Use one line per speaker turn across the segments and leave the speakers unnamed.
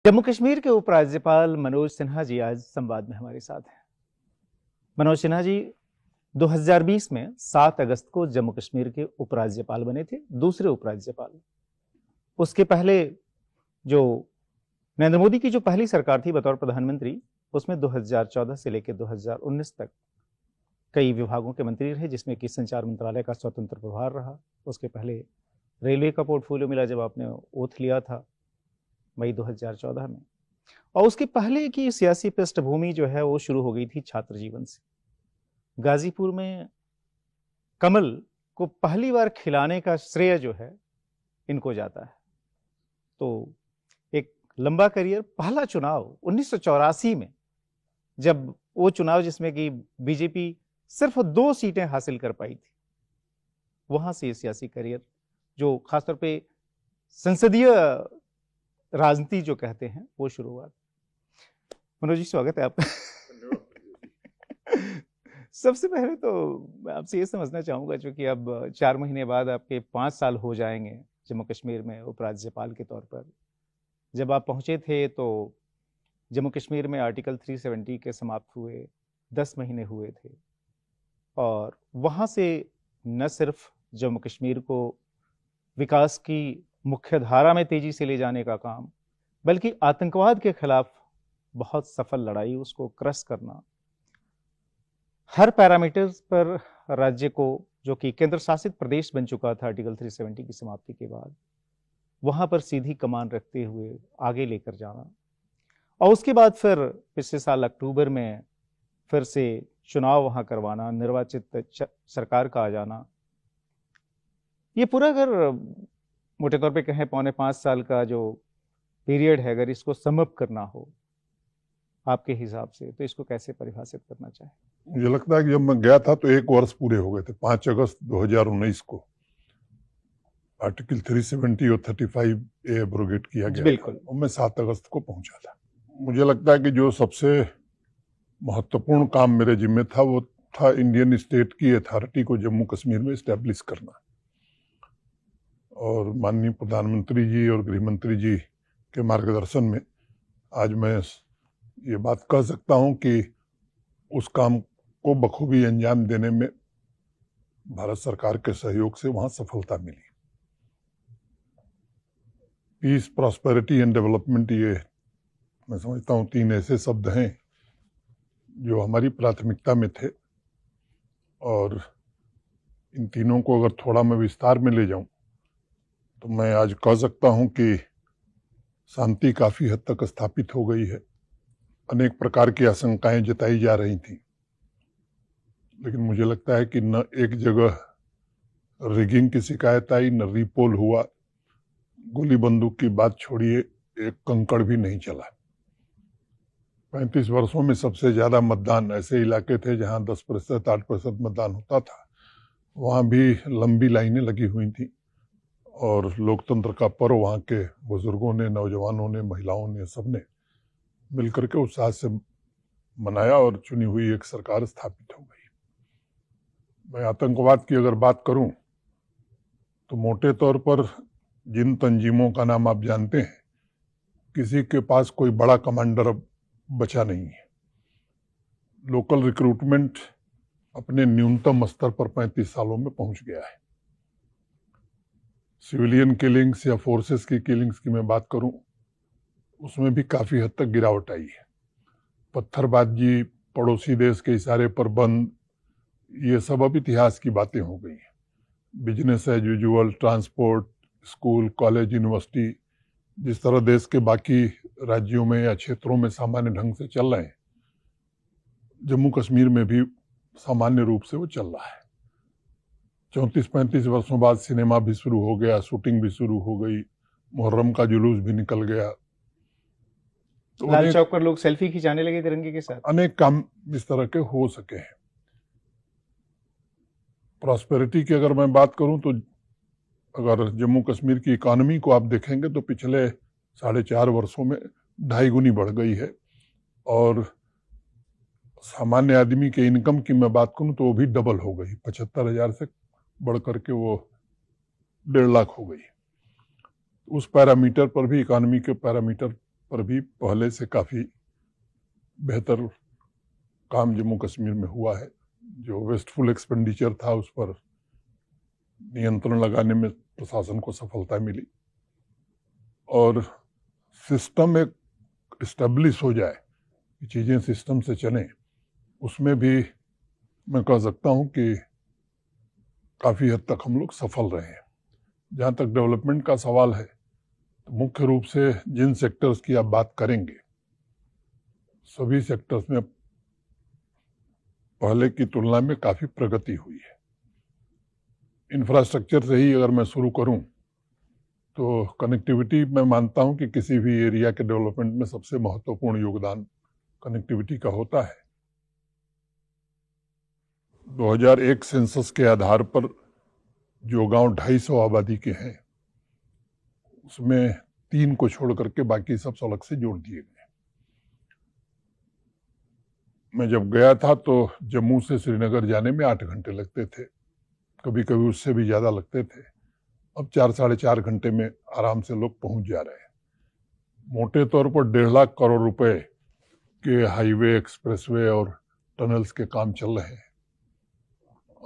जम्मू कश्मीर के उपराज्यपाल मनोज सिन्हा जी आज संवाद में हमारे साथ हैं। मनोज सिन्हा जी 2020 में 7 अगस्त को जम्मू कश्मीर के उपराज्यपाल बने थे, दूसरे उपराज्यपाल। उसके पहले जो नरेंद्र मोदी की जो पहली सरकार थी बतौर प्रधानमंत्री, उसमें 2014 से लेकर 2019 तक कई विभागों के मंत्री रहे, जिसमें कि संचार मंत्रालय का स्वतंत्र प्रभार रहा। उसके पहले रेलवे का पोर्टफोलियो मिला जब आपने ओथ लिया था मई 2014 में। और उसके पहले की सियासी पृष्ठभूमि जो है वो शुरू हो गई थी छात्र जीवन से। गाजीपुर में कमल को पहली बार खिलाने का श्रेय जो है इनको जाता है। तो एक लंबा करियर, पहला चुनाव 1984 में, जब वो चुनाव जिसमें कि बीजेपी सिर्फ 2 सीटें हासिल कर पाई थी, वहां से सियासी करियर जो खासतौर पे संसदीय राजनीति जो कहते हैं वो शुरू हुआ। मनोज जी, स्वागत है आपका। सबसे पहले तो मैं आपसे ये समझना चाहूंगा, क्योंकि अब 4 महीने बाद आपके 5 साल हो जाएंगे जम्मू कश्मीर में उपराज्यपाल के तौर पर। जब आप पहुंचे थे तो जम्मू कश्मीर में आर्टिकल 370 के समाप्त हुए 10 महीने हुए थे, और वहां से न सिर्फ जम्मू कश्मीर को विकास की मुख्य धारा में तेजी से ले जाने का काम, बल्कि आतंकवाद के खिलाफ बहुत सफल लड़ाई, उसको क्रश करना, हर पैरामीटर्स पर राज्य को, जो कि केंद्र शासित प्रदेश बन चुका था आर्टिकल 370 की समाप्ति के बाद, वहां पर सीधी कमान रखते हुए आगे लेकर जाना। और उसके बाद फिर पिछले साल अक्टूबर में फिर से चुनाव वहां करवाना, निर्वाचित सरकार का आ जाना। ये पूरा अगर मोटे तौर पे कहें 4.25 साल का जो पीरियड है, अगर इसको समअप करना हो आपके हिसाब से, तो इसको कैसे परिभाषित करना चाहे?
मुझे लगता है कि जब मैं गया था तो 1 वर्ष पूरे हो गए थे। 5 अगस्त 2019 को आर्टिकल 370 और 35A एब्रोगेट किया गया।
बिल्कुल।
और मैं 7 अगस्त को पहुंचा था। मुझे लगता है कि जो सबसे महत्वपूर्ण काम मेरे जिम्मे था वो था इंडियन स्टेट की अथॉरिटी को जम्मू कश्मीर में इस्टेब्लिश करना। और माननीय प्रधानमंत्री जी और गृह मंत्री जी के मार्गदर्शन में आज मैं ये बात कह सकता हूं कि उस काम को बखूबी अंजाम देने में भारत सरकार के सहयोग से वहां सफलता मिली। पीस, प्रॉस्पेरिटी एंड डेवलपमेंट, ये मैं समझता हूं 3 ऐसे शब्द हैं जो हमारी प्राथमिकता में थे, और इन तीनों को अगर थोड़ा मैं विस्तार में ले जाऊं तो मैं आज कह सकता हूं कि शांति काफी हद तक स्थापित हो गई है। अनेक प्रकार की आशंकाएं जताई जा रही थी, लेकिन मुझे लगता है कि न एक जगह रिगिंग की शिकायत आई, न रीपोल हुआ, गोली बंदूक की बात छोड़िए, एक कंकड़ भी नहीं चला। 35 वर्षों में सबसे ज्यादा मतदान ऐसे इलाके थे जहां 10%, 8% मतदान होता था, वहां भी लंबी लाइनें लगी हुई थी। और लोकतंत्र का पर्व वहां के बुजुर्गों ने, नौजवानों ने, महिलाओं ने, सबने मिलकर के उत्साह से मनाया और चुनी हुई एक सरकार स्थापित हो गई। मैं आतंकवाद की अगर बात करूं तो मोटे तौर पर जिन तंजीमों का नाम आप जानते हैं, किसी के पास कोई बड़ा कमांडर अब बचा नहीं है। लोकल रिक्रूटमेंट अपने न्यूनतम स्तर पर 35 सालों में पहुंच गया है। सिविलियन किलिंग्स या फोर्सेस की किलिंग्स की मैं बात करूं, उसमें भी काफी हद तक गिरावट आई है। पत्थरबाजी, पड़ोसी देश के इशारे पर बंद, ये सब अब इतिहास की बातें हो गई हैं। Business as usual, transport, school, college, university जिस तरह देश के बाकी राज्यों में या क्षेत्रों में सामान्य ढंग से चल रहे हैं, जम्मू कश्मीर में भी सामान्य रूप से वो चल रहा है। 34-35 वर्षों बाद सिनेमा भी शुरू हो गया, शूटिंग भी शुरू हो गई, मुहर्रम का जुलूस भी निकल गया,
तो लाल चौक पर लोग सेल्फी खिंचाने लगे तिरंगे के साथ।
अनेक काम इस तरह के हो सके हैं। प्रॉस्पेरिटी की अगर मैं बात करूं तो अगर जम्मू कश्मीर की इकोनॉमी को आप देखेंगे तो पिछले 4.5 वर्षों में 2.5 गुनी बढ़ गई है। और सामान्य आदमी के इनकम की मैं बात करूं तो वो भी डबल हो गई, 75,000 से बढ़ करके वो 1.5 लाख हो गई। उस पैरामीटर पर भी, इकोनॉमी के पैरामीटर पर भी पहले से काफ़ी बेहतर काम जम्मू कश्मीर में हुआ है। जो वेस्टफुल एक्सपेंडिचर था उस पर नियंत्रण लगाने में प्रशासन को सफलता मिली और सिस्टम एक इस्टेब्लिश हो जाए, चीज़ें सिस्टम से चलें, उसमें भी मैं कह सकता हूँ कि काफ़ी हद तक हम लोग सफल रहे हैं। जहाँ तक डेवलपमेंट का सवाल है तो मुख्य रूप से जिन सेक्टर्स की आप बात करेंगे सभी सेक्टर्स में पहले की तुलना में काफ़ी प्रगति हुई है। इंफ्रास्ट्रक्चर से ही अगर मैं शुरू करूं तो कनेक्टिविटी मैं मानता हूं कि किसी भी एरिया के डेवलपमेंट में सबसे महत्वपूर्ण योगदान कनेक्टिविटी का होता है। 2001 सेंसस के आधार पर जो गांव 250 आबादी के हैं उसमें 3 को छोड़ करके बाकी सब सड़क से जोड़ दिए गए। मैं जब गया था तो जम्मू से श्रीनगर जाने में 8 घंटे लगते थे, कभी कभी उससे भी ज़्यादा लगते थे। अब 4-4.5 घंटे में आराम से लोग पहुंच जा रहे हैं। मोटे तौर पर 1.5 लाख करोड़ रुपए के हाईवे, एक्सप्रेसवे और टनल्स के काम चल रहे हैं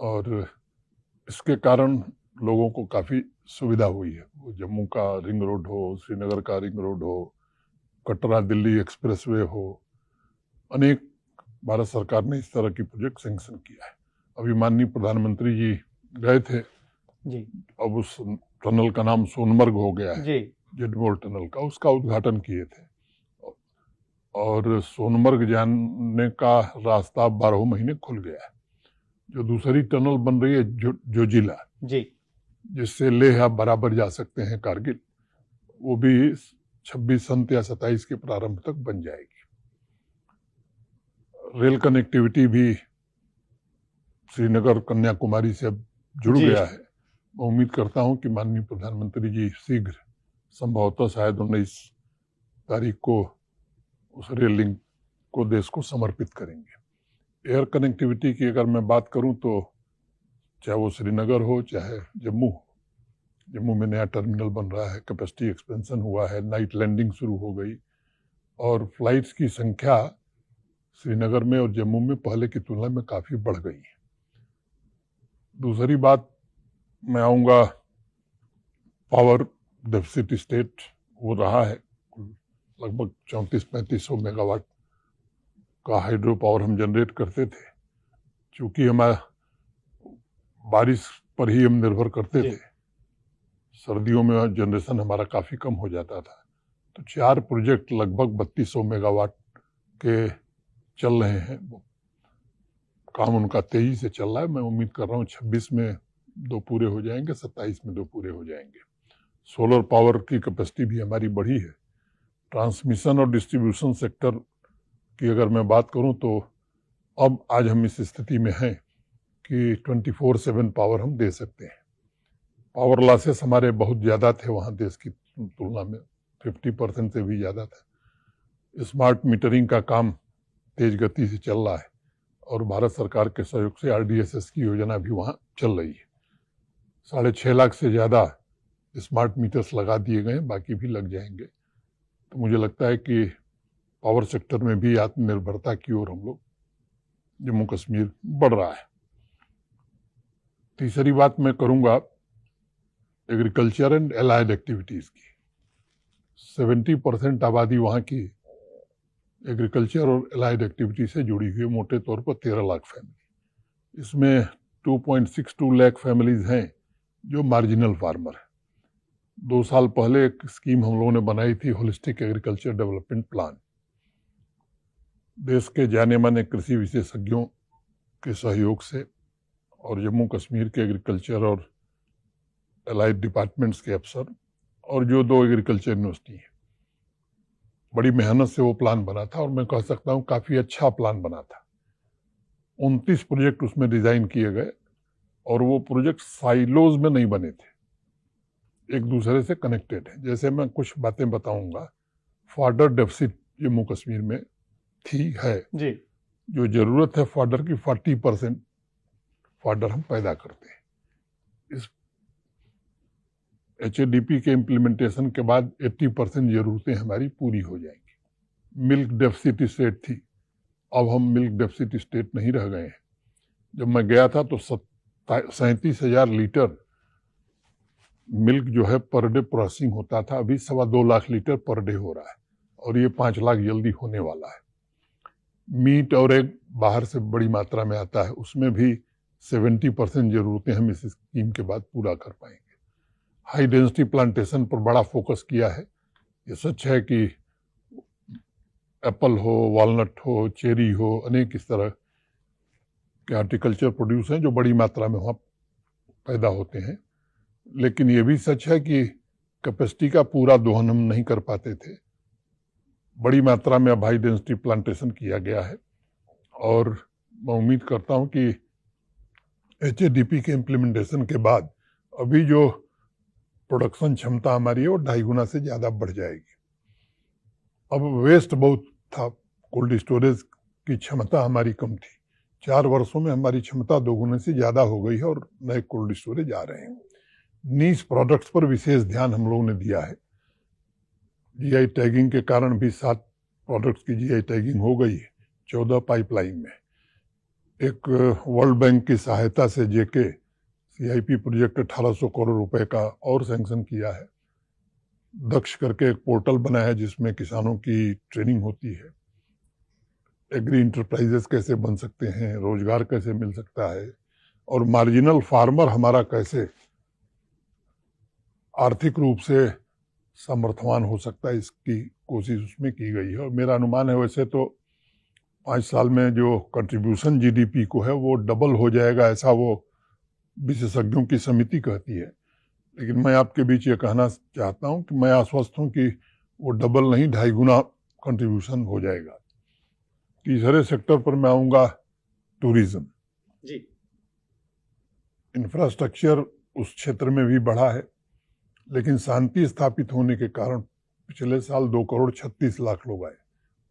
और इसके कारण लोगों को काफ़ी सुविधा हुई है। वो जम्मू का रिंग रोड हो, श्रीनगर का रिंग रोड हो, कटरा दिल्ली एक्सप्रेसवे हो, अनेक भारत सरकार ने इस तरह की प्रोजेक्ट सैंक्शन किया है। अभी माननीय प्रधानमंत्री जी गए थे
जी।
अब उस टनल का नाम सोनमर्ग हो गया है
जी।
जेडमोर टनल का, उसका उद्घाटन किए थे और सोनमर्ग जाने का रास्ता 12 महीने खुल गया है। जो दूसरी टनल बन रही है जोजिला
जी,
जिससे लेह आप बराबर जा सकते हैं कारगिल, वो भी 26 संत या 27 के प्रारंभ तक बन जाएगी। रेल कनेक्टिविटी भी श्रीनगर कन्याकुमारी से अब जुड़
जी।
गया है। मैं उम्मीद करता हूं कि माननीय प्रधानमंत्री जी शीघ्र, संभवतः शायद 19 तारीख को, उस रेल लिंक को देश को समर्पित करेंगे। एयर कनेक्टिविटी की अगर मैं बात करूं तो चाहे वो श्रीनगर हो चाहे जम्मू हो, जम्मू में नया टर्मिनल बन रहा है, कैपेसिटी एक्सपेंशन हुआ है, नाइट लैंडिंग शुरू हो गई और फ्लाइट्स की संख्या श्रीनगर में और जम्मू में पहले की तुलना में काफ़ी बढ़ गई है। दूसरी बात मैं आऊँगा, पावर डेफिसिट स्टेट वो रहा है। लगभग 3400-3500 मेगावाट का हाइड्रो पावर हम जनरेट करते थे। चूँकि हमारा बारिश पर ही हम निर्भर करते थे, सर्दियों में जनरेशन हमारा काफ़ी कम हो जाता था, तो 4 प्रोजेक्ट लगभग 3200 मेगावाट के चल रहे हैं। काम उनका तेजी से चल रहा है। मैं उम्मीद कर रहा हूँ 26 में 2 पूरे हो जाएंगे, 27 में 2 पूरे हो जाएंगे। सोलर पावर की कैपेसिटी भी हमारी बढ़ी है। ट्रांसमिशन और डिस्ट्रीब्यूशन सेक्टर की अगर मैं बात करूं तो अब आज हम इस स्थिति में हैं कि 24/7 पावर हम दे सकते हैं। पावर लॉसेस हमारे बहुत ज़्यादा थे वहाँ देश की तुलना में, 50% से भी ज़्यादा था। स्मार्ट मीटरिंग का काम तेज गति से चल रहा है और भारत सरकार के सहयोग से RDSS की योजना भी वहाँ चल रही है। 6.5 लाख से ज़्यादा स्मार्ट मीटर्स लगा दिए गए, बाकी भी लग जाएंगे। तो मुझे लगता है कि पावर सेक्टर में भी आत्मनिर्भरता की ओर हम लोग, जम्मू कश्मीर बढ़ रहा है। तीसरी बात मैं करूँगा एग्रीकल्चर एंड एलाइड एक्टिविटीज़ की। 70% आबादी वहाँ की एग्रीकल्चर और एलाइड एक्टिविटी से जुड़ी हुई है, मोटे तौर पर 13 लाख फैमिली। इसमें 2.62 लाख फैमिलीज हैं जो मार्जिनल फार्मर है। 2 साल पहले एक स्कीम हम लोगों ने बनाई थी, होलिस्टिक एग्रीकल्चर डेवलपमेंट प्लान। देश के जाने माने कृषि विशेषज्ञों के सहयोग से और जम्मू कश्मीर के एग्रीकल्चर और एलाइड डिपार्टमेंट्स के अफसर और जो 2 एग्रीकल्चर यूनिवर्सिटी हैं, बड़ी मेहनत से वो प्लान बना था और मैं कह सकता हूँ काफ़ी अच्छा प्लान बना था। 29 प्रोजेक्ट उसमें डिज़ाइन किए गए और वो प्रोजेक्ट साइलोज में नहीं बने थे, एक दूसरे से कनेक्टेड है। जैसे मैं कुछ बातें बताऊंगा। फॉडर डेफिसिट जम्मू कश्मीर में है
जी।
जो ज़रूरत है फॉडर की, 40% फॉडर हम पैदा करते हैं। इस HADP के इम्प्लीमेंटेशन के बाद 80% ज़रूरतें हमारी पूरी हो जाएंगी। मिल्क डेफिसिट स्टेट थी, अब हम मिल्क डेफिसिट स्टेट नहीं रह गए हैं। जब मैं गया था तो 37,000 लीटर मिल्क जो है पर डे प्रोसेसिंग होता था, अभी 2.25 लाख लीटर पर डे हो रहा है और ये 5 लाख जल्दी होने वाला है। मीट और एग बाहर से बड़ी मात्रा में आता है, उसमें भी 70% जरूरतें हम इस स्कीम के बाद पूरा कर पाएंगे। हाई डेंसिटी प्लांटेशन पर बड़ा फोकस किया है। ये सच है कि एप्पल हो, वॉलनट हो, चेरी हो, अनेक इस तरह के हार्टिकल्चर प्रोड्यूस हैं जो बड़ी मात्रा में वहाँ पैदा होते हैं, लेकिन ये भी सच है कि कैपेसिटी का पूरा दोहन हम नहीं कर पाते थे। बड़ी मात्रा में अब हाई डेंसिटी प्लांटेशन किया गया है और मैं उम्मीद करता हूँ कि HADP के इम्प्लीमेंटेशन के बाद अभी जो प्रोडक्शन क्षमता हमारी है वो 2.5 गुना से ज़्यादा बढ़ जाएगी। अब वेस्ट बहुत था, कोल्ड स्टोरेज की क्षमता हमारी कम थी। 4 वर्षों में हमारी क्षमता 2 गुने से ज़्यादा हो गई है और नए कोल्ड स्टोरेज आ रहे हैं। नीश प्रोडक्ट्स पर विशेष ध्यान हम लोगों ने दिया है। GI टैगिंग के कारण भी 7 प्रोडक्ट्स की GI टैगिंग हो गई है, 14 पाइपलाइन में। एक वर्ल्ड बैंक की सहायता से JK CIP प्रोजेक्ट 1800 करोड़ रुपए का और सैंक्शन किया है। दक्ष करके एक पोर्टल बनाया है जिसमें किसानों की ट्रेनिंग होती है, एग्री इंटरप्राइजेस कैसे बन सकते हैं, रोजगार कैसे मिल सकता है और मार्जिनल फार्मर हमारा कैसे आर्थिक रूप से समर्थवान हो सकता है, इसकी कोशिश उसमें की गई है। और मेरा अनुमान है वैसे तो 5 साल में जो कंट्रीब्यूशन GDP को है वो डबल हो जाएगा, ऐसा वो विशेषज्ञों की समिति कहती है। लेकिन मैं आपके बीच ये कहना चाहता हूँ कि मैं आश्वस्त हूँ कि वो डबल नहीं 2.5 गुना कंट्रीब्यूशन हो जाएगा। तीसरे सेक्टर पर मैं आऊँगा, टूरिज्म
जी।
इंफ्रास्ट्रक्चर उस क्षेत्र में भी बढ़ा है, लेकिन शांति स्थापित होने के कारण पिछले साल 2.36 करोड़ लोग आए,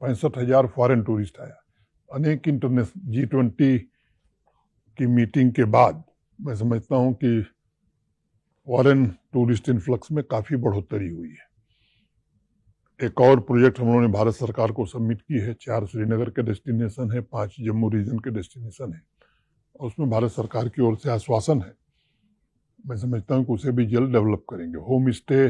65,000 फॉरेन टूरिस्ट आया। अनेक इंटरनेशनल G20 की मीटिंग के बाद मैं समझता हूँ कि फॉरेन टूरिस्ट इन्फ्लक्स में काफ़ी बढ़ोतरी हुई है। एक और प्रोजेक्ट हम लोगों ने भारत सरकार को सबमिट की है, 4 श्रीनगर के डेस्टिनेशन है, 5 जम्मू रीजन के डेस्टिनेशन है और उसमें भारत सरकार की ओर से आश्वासन है। मैं समझता हूँ कि उसे भी जल्द डेवलप करेंगे। होम स्टे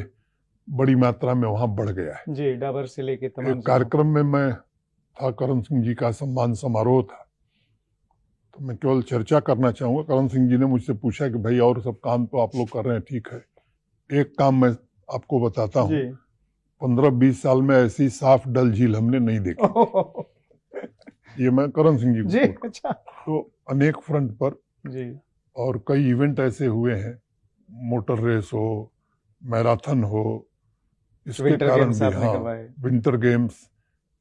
बड़ी मात्रा में वहाँ बढ़ गया है
जी, डाबर से लेके तमाम
एक कार्यक्रम में मैं था, करण सिंह जी का सम्मान समारोह था, तो मैं केवल चर्चा करना चाहूँगा। करण सिंह जी ने मुझसे पूछा कि भाई और सब काम तो आप लोग कर रहे हैं, ठीक है, एक काम मैं आपको बताता हूँ, 15-20 साल में ऐसी साफ डल झील हमने नहीं देखी। ये मैं करण सिंह जी को
अच्छा।
तो अनेक फ्रंट पर
जी,
और कई इवेंट ऐसे हुए हैं, मोटर रेस हो, मैराथन हो, इसके कारण भी, हाँ, विंटर गेम्स,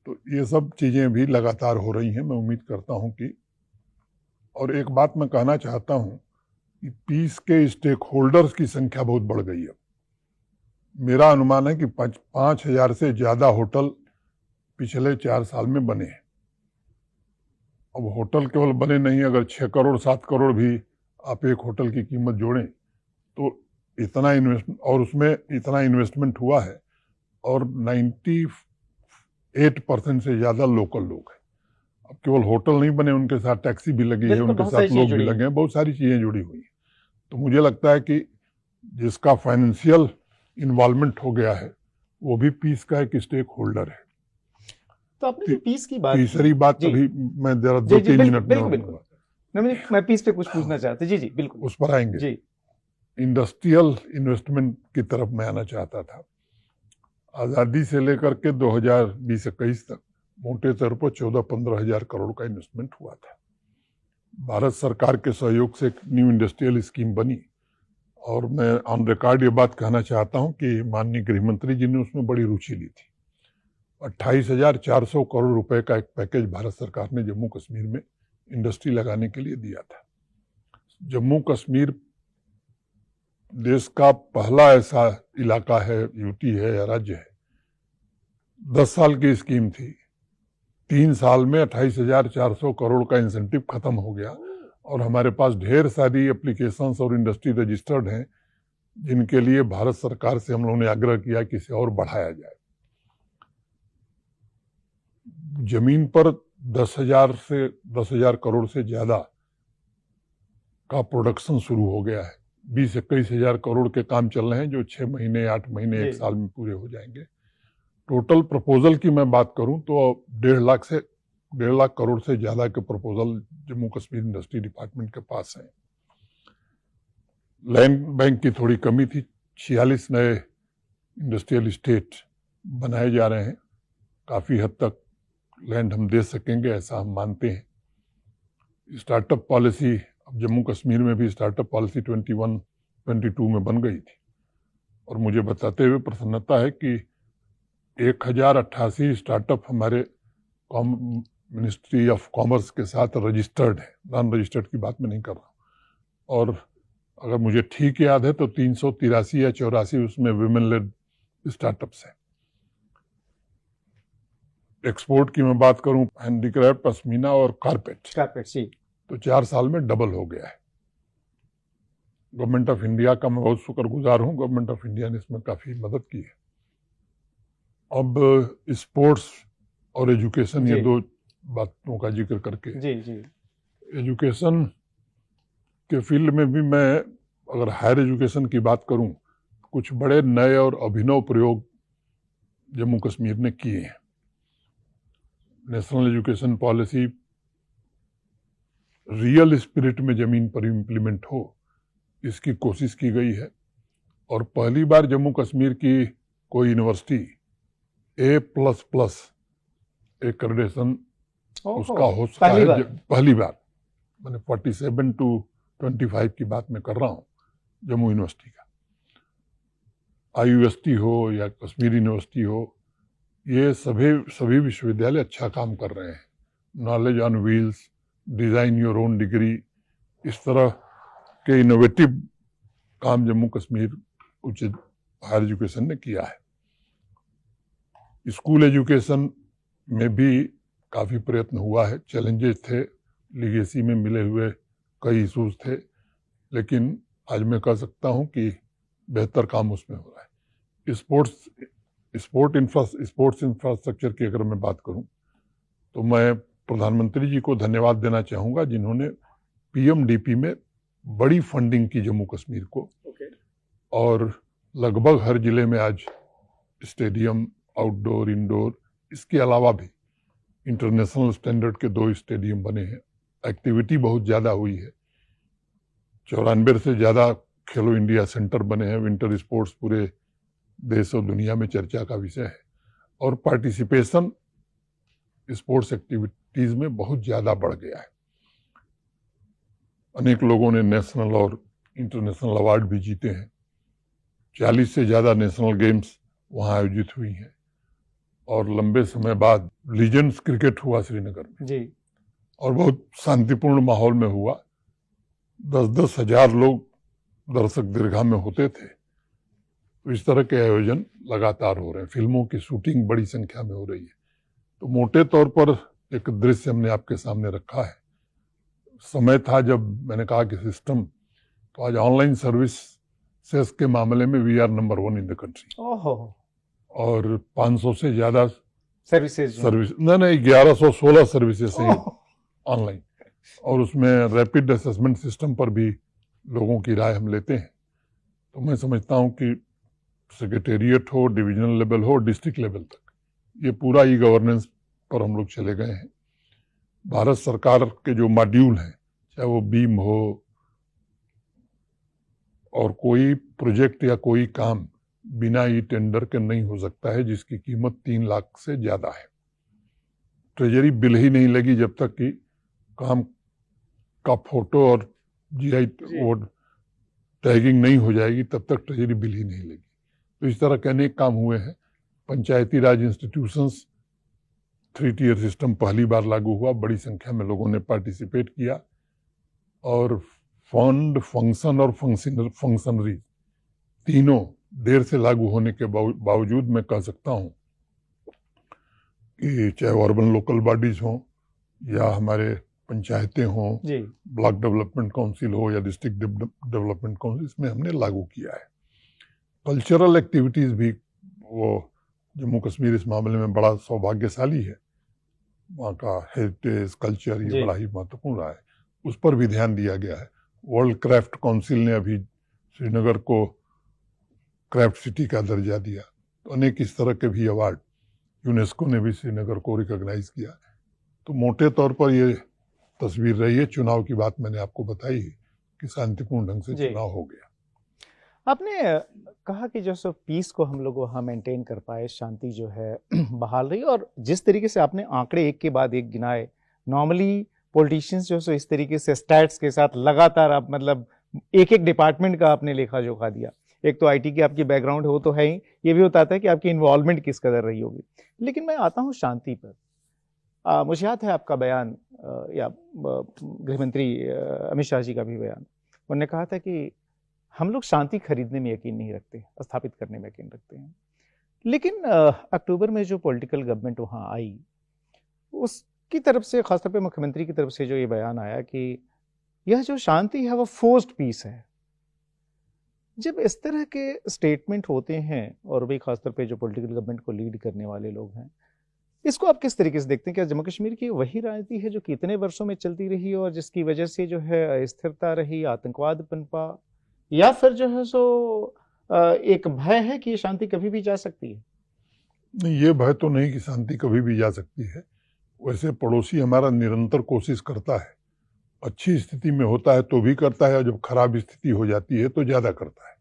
तो ये सब चीजें भी लगातार हो रही हैं। मैं उम्मीद करता हूं कि, और एक बात मैं कहना चाहता हूं कि पीस के स्टेक होल्डर्स की संख्या बहुत बढ़ गई है। मेरा अनुमान है कि 5,000 से ज्यादा होटल पिछले 4 साल में बने हैं। अब होटल केवल बने नहीं, अगर 6 करोड़ 7 करोड़ भी आप एक होटल की कीमत जोड़ें तो इतना इन्वेस्टमेंट, और उसमें इतना इन्वेस्टमेंट हुआ है और 98% से ज्यादा लोकल लोग हैं। अब केवल होटल नहीं बने, उनके साथ टैक्सी भी लगी है, उनके साथ लोग भी लगे हैं, बहुत सारी चीजें जुड़ी हुई हैं। तो मुझे लगता है कि जिसका फाइनेंशियल इन्वॉल्वमेंट हो गया है वो भी पीस का एक स्टेक होल्डर है।
तो आपने पीस की बात,
तीसरी बात अभी मैं जरा 2-3 मिनट
में मैं पीस पे कुछ पूछना चाहता, जी बिल्कुल
उस पर आएंगे। जी, इंडस्ट्रियल इन्वेस्टमेंट की तरफ मैं आना चाहता था। आज़ादी से लेकर के 2020-21 तक मोटे तौर पर 14-15 हज़ार करोड़ का इन्वेस्टमेंट हुआ था। भारत सरकार के सहयोग से एक न्यू इंडस्ट्रियल स्कीम बनी और मैं ऑन रिकॉर्ड ये बात कहना चाहता हूं कि माननीय गृह मंत्री जी ने उसमें बड़ी रुचि ली थी। 28,400 करोड़ रुपए का एक पैकेज भारत सरकार ने जम्मू कश्मीर में इंडस्ट्री लगाने के लिए दिया था। जम्मू कश्मीर देश का पहला ऐसा इलाका है, यूटी है या राज्य है, 10 साल की स्कीम थी, 3 साल में 28,400 करोड़ का इंसेंटिव खत्म हो गया और हमारे पास ढेर सारी एप्लीकेशंस और इंडस्ट्री रजिस्टर्ड हैं जिनके लिए भारत सरकार से हम लोगों ने आग्रह किया कि इसे और बढ़ाया जाए। जमीन पर 10,000 करोड़ से ज्यादा का प्रोडक्शन शुरू हो गया है। 20-21 हजार करोड़ के काम चल रहे हैं जो 6 महीने 8 महीने 1 साल में पूरे हो जाएंगे। टोटल प्रपोजल की मैं बात करूं तो 1.5 लाख करोड़ से ज्यादा के proposal Jammu Kashmir industry department के पास हैं। लैंड बैंक की थोड़ी कमी थी। 46 नए इंडस्ट्रियल स्टेट बनाए जा रहे हैं। काफी हद तक लैंड हम दे सकेंगे ऐसा हम मानते हैं। स्टार्टअप पॉलिसी, अब जम्मू कश्मीर में भी स्टार्टअप पॉलिसी 21-22 में बन गई थी और मुझे बताते हुए प्रसन्नता है कि 1088 स्टार्टअप हमारे मिनिस्ट्री ऑफ कॉमर्स के साथ रजिस्टर्ड है। नॉन रजिस्टर्ड की बात मैं नहीं कर रहा। और अगर मुझे ठीक याद है तो 383 या 84 उसमें वुमेन लेड स्टार्टअप्स हैं। एक्सपोर्ट की मैं बात करूं, हैंडीक्राफ्ट, पश्मीना और कारपेट
जी,
तो 4 साल में डबल हो गया है। गवर्नमेंट ऑफ इंडिया का मैं बहुत शुक्रगुजार हूं। गवर्नमेंट ऑफ इंडिया ने इसमें काफी मदद की है। अब स्पोर्ट्स और एजुकेशन, ये दो बातों का जिक्र करके, एजुकेशन के फील्ड में भी मैं अगर हायर एजुकेशन की बात करूं, कुछ बड़े नए और अभिनव प्रयोग जम्मू कश्मीर ने किए हैं। National education policy real spirit में जमीन पर इम्प्लीमेंट हो, इसकी कोशिश की गई है। और पहली बार जम्मू कश्मीर की कोई यूनिवर्सिटी A++ एक्रेडिटेशन उसका हो सका है। पहली बार मैंने 47 to 25 की बात मैं कर रहा हूँ। जम्मू यूनिवर्सिटी का IUST हो या कश्मीर यूनिवर्सिटी हो, ये सभी विश्वविद्यालय अच्छा काम कर रहे हैं। Knowledge on wheels, design your own degree, इस तरह के इनोवेटिव काम जम्मू कश्मीर उच्च हायर एजुकेशन ने किया है। स्कूल एजुकेशन में भी काफी प्रयत्न हुआ है। चैलेंजेस थे, लीगेसी में मिले हुए कई इशूज थे, लेकिन आज मैं कह सकता हूं कि बेहतर काम उसमें हो रहा है। स्पोर्ट्स इंफ्रास्ट्रक्चर की अगर मैं बात करूं तो मैं प्रधानमंत्री जी को धन्यवाद देना चाहूंगा, जिन्होंने PMDP में बड़ी फंडिंग की जम्मू कश्मीर को। और लगभग हर जिले में आज स्टेडियम, आउटडोर, इंडोर, इसके अलावा भी इंटरनेशनल स्टैंडर्ड के 2 स्टेडियम बने हैं। एक्टिविटी बहुत ज्यादा हुई है। 94 से ज्यादा खेलो इंडिया सेंटर बने हैं। विंटर स्पोर्ट्स पूरे देश और दुनिया में चर्चा का विषय है। और पार्टिसिपेशन स्पोर्ट्स एक्टिविटीज में बहुत ज्यादा बढ़ गया है। अनेक लोगों ने नेशनल और इंटरनेशनल अवार्ड भी जीते हैं। 40 से ज्यादा नेशनल गेम्स वहां आयोजित हुई हैं। और लंबे समय बाद लीजेंड्स क्रिकेट हुआ श्रीनगर में और बहुत शांतिपूर्ण माहौल में हुआ। 10-10 हजार लोग दर्शक दीर्घा में होते थे। तो इस तरह के आयोजन लगातार हो रहे हैं। फिल्मों की शूटिंग बड़ी संख्या में हो रही है। तो मोटे तौर पर एक दृश्य हमने आपके सामने रखा है। समय था जब मैंने कहा कि सिस्टम, तो आज ऑनलाइन सर्विसेज के मामले में we are number 1 in the country. और 500 से ज्यादा सर्विस नहीं 1116 सर्विसेज हैं ऑनलाइन। और उसमें रैपिड असेसमेंट सिस्टम पर भी लोगों की राय हम लेते हैं। तो मैं समझता हूं कि सेक्रेटेरिएट हो, डिविजनल लेवल हो, डिस्ट्रिक्ट लेवल तक, ये पूरा ई-गवर्नेंस पर हम लोग चले गए हैं। भारत सरकार के जो मॉड्यूल हैं, चाहे वो बीम हो और कोई प्रोजेक्ट या कोई काम बिना ई टेंडर के नहीं हो सकता है, जिसकी कीमत 3 लाख से ज्यादा है। ट्रेजरी बिल ही नहीं लगी जब तक कि काम का फोटो और GI टैगिंग नहीं हो जाएगी, तब तक ट्रेजरी बिल ही नहीं लगी। तो इस तरह के अनेक काम हुए हैं। पंचायती राज इंस्टीट्यूशंस 3 टियर सिस्टम पहली बार लागू हुआ। बड़ी संख्या में लोगों ने पार्टिसिपेट किया। और फंड, फंक्शन और फंक्शनरी तीनों देर से लागू होने के बावजूद मैं कह सकता हूं कि चाहे अर्बन लोकल बॉडीज हों या हमारे पंचायतें हों, ब्लॉक डेवलपमेंट काउंसिल हो या डिस्ट्रिक्ट डेवलपमेंट काउंसिल, इसमें हमने लागू किया है। कल्चरल एक्टिविटीज भी, वो जम्मू कश्मीर इस मामले में बड़ा सौभाग्यशाली है वहाँ का हेरिटेज कल्चर ये
जी।
बड़ा ही महत्वपूर्ण रहा है, उस पर भी ध्यान दिया गया है। वर्ल्ड क्राफ्ट काउंसिल ने अभी श्रीनगर को क्राफ्ट सिटी का दर्जा दिया, तो अनेक इस तरह के भी अवार्ड, यूनेस्को ने भी श्रीनगर को रिकॉग्नाइज किया। तो मोटे तौर पर ये तस्वीर रही है। चुनाव की बात मैंने आपको बताई कि शांतिपूर्ण ढंग से
जी।
चुनाव हो गया।
आपने कहा कि जो सो पीस को हम लोग वहाँ मेंटेन कर पाए, शांति जो है बहाल रही, और जिस तरीके से आपने आंकड़े एक के बाद एक गिनाए, नॉर्मली पॉलिटिशियंस जो सो इस तरीके से स्टैट्स के साथ लगातार आप मतलब एक एक डिपार्टमेंट का आपने लेखा जोखा दिया। एक तो आईटी की आपकी बैकग्राउंड हो तो है ही, ये भी बताता है कि आपकी इन्वॉल्वमेंट किस कदर रही होगी। लेकिन मैं आता हूँ शांति पर। मुझे याद है आपका बयान या गृह मंत्री अमित शाह जी का भी बयान, उन्होंने कहा था कि हम लोग शांति खरीदने में यकीन नहीं रखते, स्थापित करने में यकीन रखते हैं। लेकिन अक्टूबर में जो पॉलिटिकल गवर्नमेंट वहाँ आई, उसकी तरफ से, खासतौर पे मुख्यमंत्री की तरफ से जो ये बयान आया कि यह जो शांति है वो फोर्स्ड पीस है। जब इस तरह के स्टेटमेंट होते हैं, और भी खासतौर पे जो पॉलिटिकल गवर्नमेंट को लीड करने वाले लोग हैं, इसको आप किस तरीके से देखते हैं? क्या जम्मू कश्मीर की वही राजनीति है जो कितने वर्षों में चलती रही और जिसकी वजह से जो है अस्थिरता रही, आतंकवाद पनपा, या फिर जो है सो एक भय है कि ये शांति कभी भी जा सकती है?
नहीं, ये भय तो नहीं कि शांति कभी भी जा सकती है। वैसे पड़ोसी हमारा निरंतर कोशिश करता है, अच्छी स्थिति में होता है तो भी करता है, और जब खराब स्थिति हो जाती है तो ज़्यादा करता है।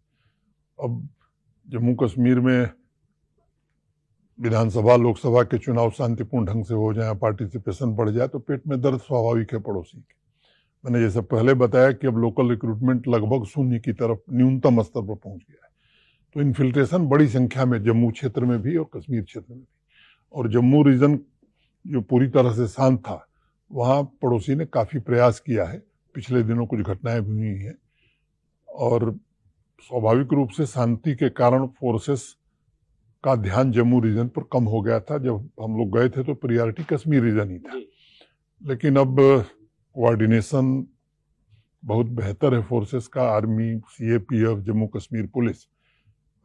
अब जम्मू कश्मीर में विधानसभा लोकसभा के चुनाव शांतिपूर्ण ढंग से हो जाए, पार्टिसिपेशन बढ़ जाए, तो पेट में दर्द स्वाभाविक है पड़ोसी के। मैंने जैसे पहले बताया कि अब लोकल रिक्रूटमेंट लगभग शून्य की तरफ न्यूनतम स्तर पर पहुंच गया है। तो इन्फिल्ट्रेशन बड़ी संख्या में जम्मू क्षेत्र में भी और कश्मीर क्षेत्र में भी। और जम्मू रीजन जो पूरी तरह से शांत था, वहाँ पड़ोसी ने काफ़ी प्रयास किया है। पिछले दिनों कुछ घटनाएं भी हुई हैं, और स्वाभाविक रूप से शांति के कारण फोर्सेस का ध्यान जम्मू रीजन पर कम हो गया था। जब हम लोग गए थे तो प्रियॉरिटी कश्मीर रीजन ही था, लेकिन अब कोऑर्डिनेशन बहुत बेहतर है फोर्सेस का। Army, CAPF, Jammu Kashmir police.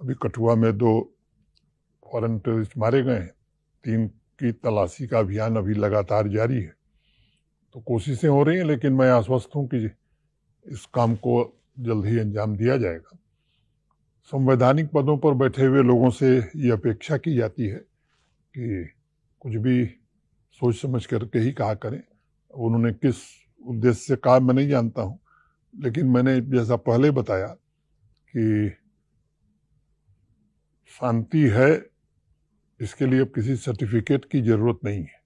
अभी कठुआ में 2 फॉरेन टेररिस्ट मारे गए हैं, 3 की तलाशी का अभियान अभी लगातार जारी है। तो कोशिशें हो रही हैं, लेकिन मैं आश्वस्त हूँ कि इस काम को जल्द ही अंजाम दिया जाएगा। संवैधानिक पदों पर बैठे हुए लोगों से ये अपेक्षा की जाती है कि कुछ भी सोच समझ करके ही कहा करें। उन्होंने किस उद्देश्य से कहा मैं नहीं जानता हूँ, लेकिन मैंने जैसा पहले बताया कि शांति है, इसके लिए अब किसी सर्टिफिकेट की जरूरत नहीं है।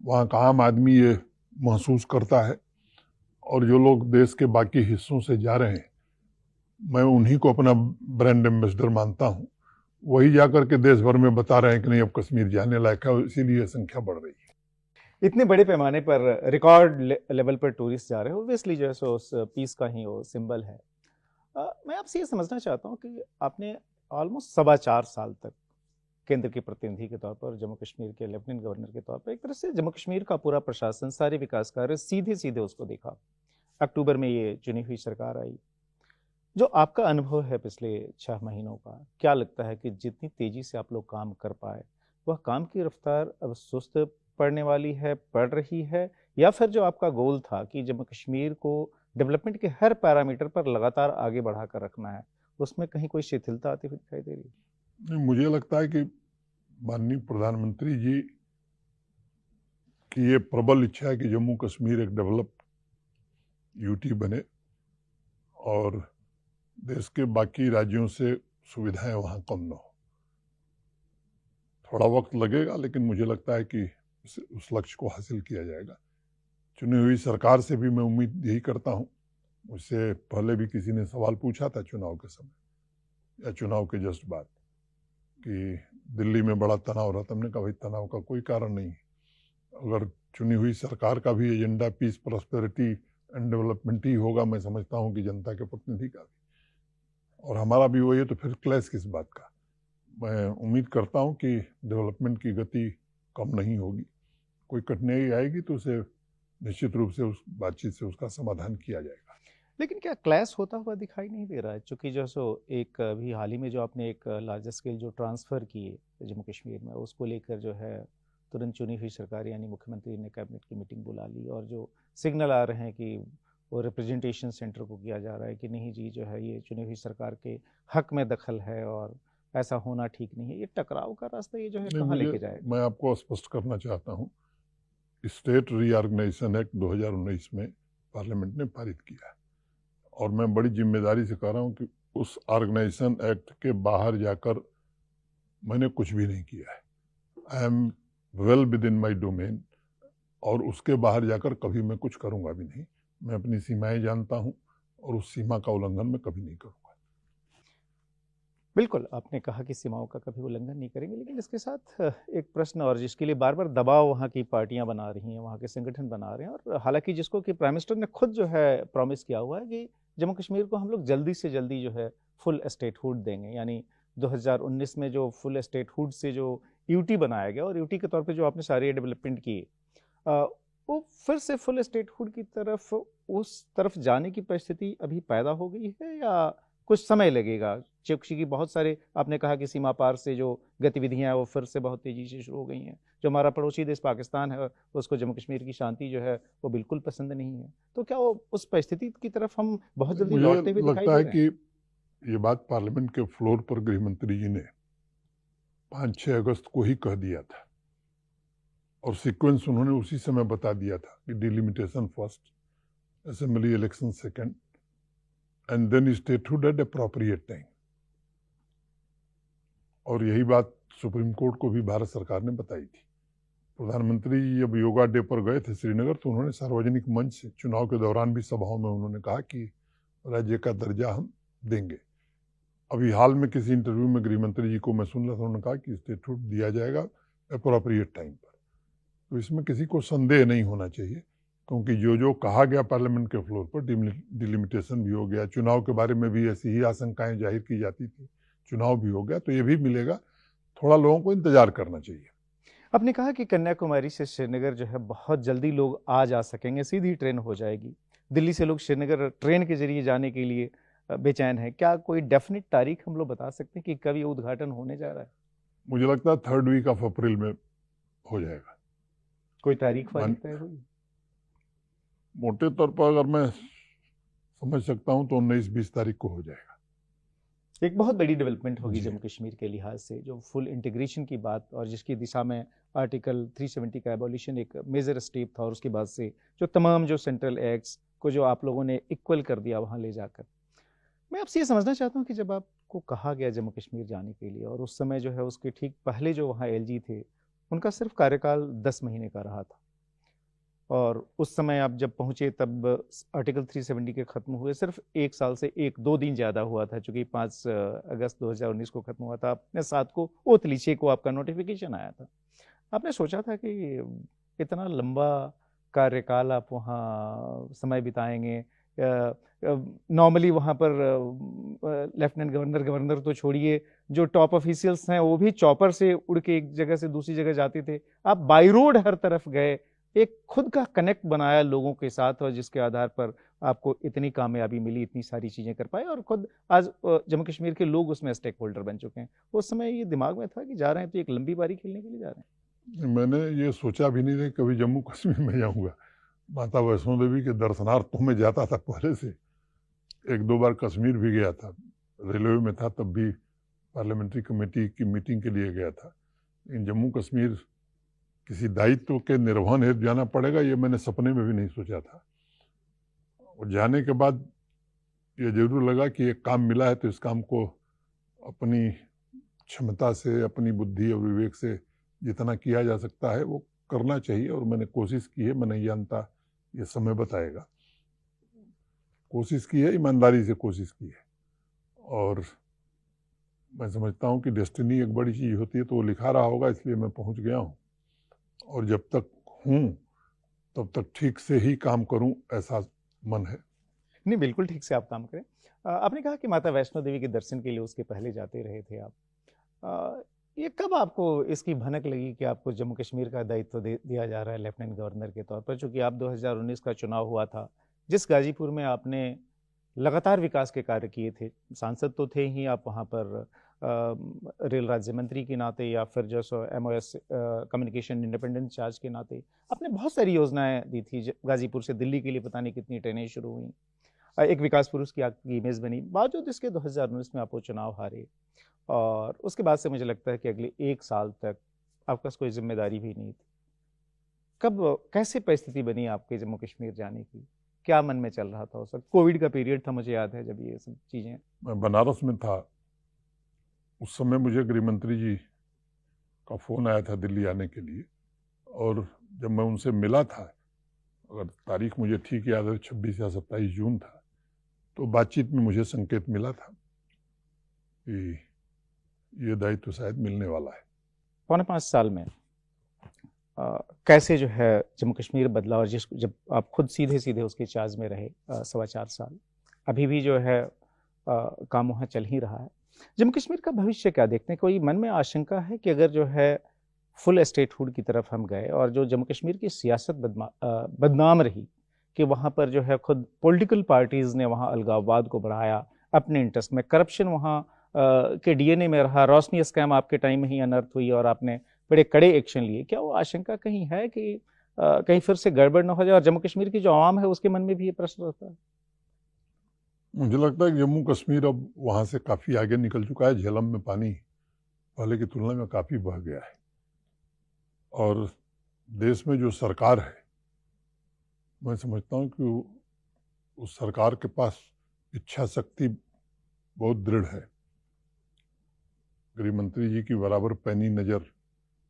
वहाँ का आम आदमी ये महसूस करता है, और जो लोग देश के बाकी हिस्सों से जा रहे हैं, मैं उन्हीं को अपना ब्रांड एम्बेसडर मानता हूँ। वही जाकर के देश भर में बता रहे हैं कि नहीं अब कश्मीर जाने लायक है, इसीलिए संख्या बढ़ रही है।
इतने बड़े पैमाने पर रिकॉर्ड लेवल पर टूरिस्ट जा रहे हो, ऑब्वियसली जो है सो उस पीस का ही वो सिंबल है। मैं आपसे ये समझना चाहता हूँ कि आपने ऑलमोस्ट 4.25 साल तक केंद्र के प्रतिनिधि के तौर पर, जम्मू कश्मीर के लेफ्टिनेंट गवर्नर के तौर पर, एक तरह से जम्मू कश्मीर का पूरा प्रशासन, सारे विकास कार्य सीधे सीधे उसको देखा। अक्टूबर में ये चुनी हुई सरकार आई। जो आपका अनुभव है पिछले 6 महीनों का, क्या लगता है कि जितनी तेजी से आप लोग काम कर पाए, वह काम की रफ्तार अब सुस्त पड़ने वाली है, पड़ रही है, या फिर जो आपका गोल था कि जम्मू कश्मीर को डेवलपमेंट के हर पैरामीटर पर लगातार आगे बढ़ाकर रखना है, उसमें कहीं कोई शिथिलता आती हुई दिखाई दे रही है?
मुझे लगता है कि माननीय प्रधानमंत्री जी की ये प्रबल इच्छा है कि जम्मू कश्मीर एक डेवलप यूटी बने, और देश के बाकी राज्यों से सुविधाएं वहाँ कम न हो। थोड़ा वक्त लगेगा, लेकिन मुझे लगता है कि उस लक्ष्य को हासिल किया जाएगा। चुनी हुई सरकार से भी मैं उम्मीद यही करता हूँ। मुझसे पहले भी किसी ने सवाल पूछा था चुनाव के समय या चुनाव के जस्ट बाद कि दिल्ली में बड़ा तनाव रहा। हमने कहा भाई तनाव का कोई कारण नहीं है। अगर चुनी हुई सरकार का भी agenda peace, prosperity and development ही होगा, मैं समझता हूँ कि जनता के प्रतिनिधि का भी, और हमारा भी वही है, तो फिर क्लैश किस बात का। मैं उम्मीद करता हूँ कि डेवलपमेंट की गति कम नहीं होगी। कोई कठिनाई आएगी तो उसे निश्चित रूप से उस बातचीत से उसका समाधान किया जाएगा।
लेकिन क्या क्लैश होता हुआ दिखाई नहीं दे रहा है? चूंकि जो सो एक अभी हाल ही में जो आपने एक लार्जर स्केल जो ट्रांसफ़र किए जम्मू कश्मीर में, उसको लेकर जो है तुरंत चुनी हुई सरकार यानी मुख्यमंत्री ने कैबिनेट की मीटिंग बुला ली, और जो सिग्नल आ रहे हैं कि वो रिप्रेजेंटेशन सेंटर को किया जा रहा है कि नहीं जी जो है ये चुनी हुई सरकार के हक में दखल है और ऐसा होना ठीक नहीं है, ये टकराव का रास्ता ये जो है
नहीं,
कहाँ लेके जाएगा?
मैं आपको स्पष्ट करना चाहता हूँ, स्टेट रीऑर्गेनाइजेशन एक्ट 2019 में पार्लियामेंट ने पारित किया है, और मैं बड़ी जिम्मेदारी से कह रहा हूँ कि उस ऑर्गेनाइजेशन एक्ट के बाहर जाकर मैंने कुछ भी नहीं किया है। I am well with in my domain, और उसके बाहर जाकर कभी मैं कुछ करूँगा भी नहीं। मैं अपनी सीमाएं जानता हूँ और उस सीमा का उल्लंघन मैं कभी नहीं करूँगा।
बिल्कुल, आपने कहा कि सीमाओं का कभी उल्लंघन नहीं करेंगे, लेकिन इसके साथ एक प्रश्न और जिसके लिए बार बार दबाव वहाँ की पार्टियां बना रही हैं, वहाँ के संगठन बना रहे हैं, और हालांकि जिसको कि प्राइम मिनिस्टर ने खुद जो है प्रॉमिस किया हुआ है कि जम्मू कश्मीर को हम लोग जल्दी से जल्दी जो है फुल स्टेटहुड देंगे, यानी 2019 में जो फुल स्टेटहुड से जो यूटी बनाया गया और यूटी के तौर पर जो आपने सारे डेवलपमेंट किए, वो फिर से फुल स्टेटहुड की तरफ, उस तरफ जाने की परिस्थिति अभी पैदा हो गई है या कुछ समय लगेगा? क्योंकि बहुत सारे, आपने कहा कि सीमा पार से जो गतिविधियां हैं वो फिर से बहुत तेजी से शुरू हो गई हैं। जो हमारा पड़ोसी देश पाकिस्तान है उसको जम्मू कश्मीर की शांति जो है वो बिल्कुल पसंद नहीं है, तो क्या वो उस परिस्थिति की तरफ हम बहुत जल्दी लौटते हुए
मुझे
दिखाई
लगता
दे
है
रहे हैं?
कि ये बात पार्लियामेंट के फ्लोर पर गृह मंत्री जी ने 5-6 अगस्त को ही कह दिया था, और सीक्वेंस उन्होंने उसी समय बता दिया था कि delimitation first, assembly election second, and then statehood at appropriate time. और यही बात सुप्रीम कोर्ट को भी भारत सरकार ने बताई थी। प्रधानमंत्री जब योगा डे पर गए थे श्रीनगर, तो उन्होंने सार्वजनिक मंच से चुनाव के दौरान भी सभाओं में उन्होंने कहा कि राज्य का दर्जा हम देंगे। अभी हाल में किसी इंटरव्यू में गृह मंत्री जी को मैं सुन रहा था, उन्होंने कहा कि स्टेटहुड दिया जाएगा अप्रोप्रिएट टाइम पर। तो इसमें किसी को संदेह नहीं होना चाहिए, क्योंकि जो जो कहा गया पार्लियामेंट के फ्लोर पर, डिलिमिटेशन भी हो गया, चुनाव के बारे में भी ऐसी ही आशंकाएं जाहिर की जाती थी, चुनाव भी हो गया, तो ये भी मिलेगा। थोड़ा लोगों को इंतजार करना चाहिए।
आपने कहा कि कन्याकुमारी से श्रीनगर जो है बहुत जल्दी लोग आ जा सकेंगे, सीधी ट्रेन हो जाएगी। दिल्ली से लोग श्रीनगर ट्रेन के जरिए जाने के लिए बेचैन है। क्या कोई डेफिनेट तारीख हम लोग बता सकते हैं कि कब ये उद्घाटन होने जा रहा है?
मुझे लगता है 3rd वीक ऑफ अप्रैल में हो जाएगा।
कोई तारीख वारीख तय हुई?
मोटे तौर पर अगर मैं समझ सकता हूं तो 19-20 तारीख को हो जाएगा।
एक बहुत बड़ी डेवलपमेंट होगी
जी।
जम्मू कश्मीर के लिहाज से, जो फुल इंटीग्रेशन की बात, और जिसकी दिशा में आर्टिकल 370 का एबॉलिशन एक मेजर स्टेप था, और उसके बाद से जो तमाम जो सेंट्रल एक्ट्स को जो आप लोगों ने इक्वल कर दिया वहाँ ले जाकर। मैं आपसे ये समझना चाहता हूँ कि जब आपको कहा गया जम्मू कश्मीर जाने के लिए, और उस समय जो है उसके ठीक पहले जो वहाँ एलजी थे उनका सिर्फ कार्यकाल 10 महीने का रहा था, और उस समय आप जब पहुंचे तब आर्टिकल 370 के खत्म हुए सिर्फ 1 साल से 1-2 दिन ज़्यादा हुआ था, चूँकि 5 अगस्त 2019 को खत्म हुआ था। अपने 7 को ओतली 6 को आपका नोटिफिकेशन आया था। आपने सोचा था कि इतना लंबा कार्यकाल आप वहाँ समय बिताएंगे? नॉर्मली वहाँ पर लेफ्टिनेंट गवर्नर, गवर्नर तो छोड़िए, जो टॉप ऑफिशियल्स हैं वो भी चॉपर से उड़ के एक जगह से दूसरी जगह जाते थे। आप बाई रोड हर तरफ गए, एक खुद का कनेक्ट बनाया लोगों के साथ, और जिसके आधार पर आपको इतनी कामयाबी मिली, इतनी सारी चीजें कर पाए, और खुद आज जम्मू कश्मीर के लोग उसमें स्टेक होल्डर बन चुके हैं। उस समय ये दिमाग में था कि जा रहे हैं तो एक लंबी बारी खेलने के लिए जा रहे हैं?
मैंने ये सोचा भी नहीं था कभी जम्मू कश्मीर में जाऊंगा। माता वैष्णो देवी के दर्शनार्थों में जाता था पहले से, 1-2 बार कश्मीर भी गया था, रेलवे में था तब भी पार्लियामेंट्री कमेटी की मीटिंग के लिए गया था। लेकिन जम्मू कश्मीर किसी दायित्व के निर्वहन हेतु जाना पड़ेगा, ये मैंने सपने में भी नहीं सोचा था। और जाने के बाद ये जरूर लगा कि एक काम मिला है तो इस काम को अपनी क्षमता से, अपनी बुद्धि और विवेक से जितना किया जा सकता है वो करना चाहिए, और मैंने कोशिश की है। मैं नहीं जानता, ये समय बताएगा। कोशिश की है, ईमानदारी से कोशिश की है, और मैं समझता हूँ कि डेस्टिनी एक बड़ी चीज़ होती है, तो वो लिखा रहा होगा, इसलिए मैं पहुँच गया हूँ, और जब तक हूँ तब तक ठीक से ही काम करूँ, ऐसा मन है।
नहीं, बिल्कुल ठीक से आप काम करें। आपने कहा कि माता वैष्णो देवी के दर्शन के लिए उसके पहले जाते रहे थे आप। ये कब आपको इसकी भनक लगी कि आपको जम्मू कश्मीर का दायित्व दिया जा रहा है लेफ्टिनेंट गवर्नर के तौर पर? चूंकि आप 2019 का चुनाव हुआ था, जिस गाजीपुर में आपने लगातार विकास के कार्य किए थे, सांसद तो थे ही आप वहाँ पर, रेल राज्य मंत्री के नाते या फिर जो सो MOS कम्युनिकेशन इंडिपेंडेंस चार्ज के नाते आपने बहुत सारी योजनाएं दी थी। गाजीपुर से दिल्ली के लिए पता नहीं कितनी ट्रेनें शुरू हुई। एक विकास पुरुष की आपकी इमेज बनी। बावजूद इसके 2019 में आप वो चुनाव हारे और उसके बाद से मुझे लगता है कि अगले 1 साल तक आपके पास कोई जिम्मेदारी भी नहीं थी। कब कैसे परिस्थिति बनी आपके जम्मू कश्मीर जाने की? क्या मन में चल रहा था उस वक्त? कोविड का पीरियड था, मुझे याद है, जब ये सब चीजें।
मैं बनारस में था उस समय। मुझे गृह मंत्री जी का फोन आया था दिल्ली आने के लिए, और जब मैं उनसे मिला था, अगर तारीख मुझे ठीक याद है 26 या 27 जून था, तो बातचीत में मुझे संकेत मिला था कि ये दायित्व शायद मिलने वाला है।
4.5 साल में कैसे जो है जम्मू कश्मीर बदला, और जब आप खुद सीधे सीधे उसके चार्ज में रहे 4.25 साल, अभी भी जो है काम वहाँ चल ही रहा है। जम्मू कश्मीर का भविष्य क्या देखते हैं? कोई मन में आशंका है कि अगर जो है फुल स्टेटहुड की तरफ हम गए और जो जम्मू कश्मीर की सियासत बदनाम रही कि वहाँ पर जो है खुद पॉलिटिकल पार्टीज़ ने वहाँ अलगाववाद को बढ़ाया अपने इंटरेस्ट में, करप्शन वहाँ के DNA में रहा, रोशनी स्कैम आपके टाइम में ही अनर्थ हुई और आपने बड़े कड़े एक्शन लिए, क्या वो आशंका कहीं है कि कहीं फिर से गड़बड़ न हो जाए? और जम्मू कश्मीर की जो आवाम है उसके मन में भी ये प्रश्न रहता है।
मुझे लगता है कि जम्मू कश्मीर अब वहाँ से काफ़ी आगे निकल चुका है। झेलम में पानी पहले की तुलना में काफ़ी बह गया है, और देश में जो सरकार है, मैं समझता हूँ कि उस सरकार के पास इच्छा शक्ति बहुत दृढ़ है। गृह मंत्री जी की बराबर पैनी नज़र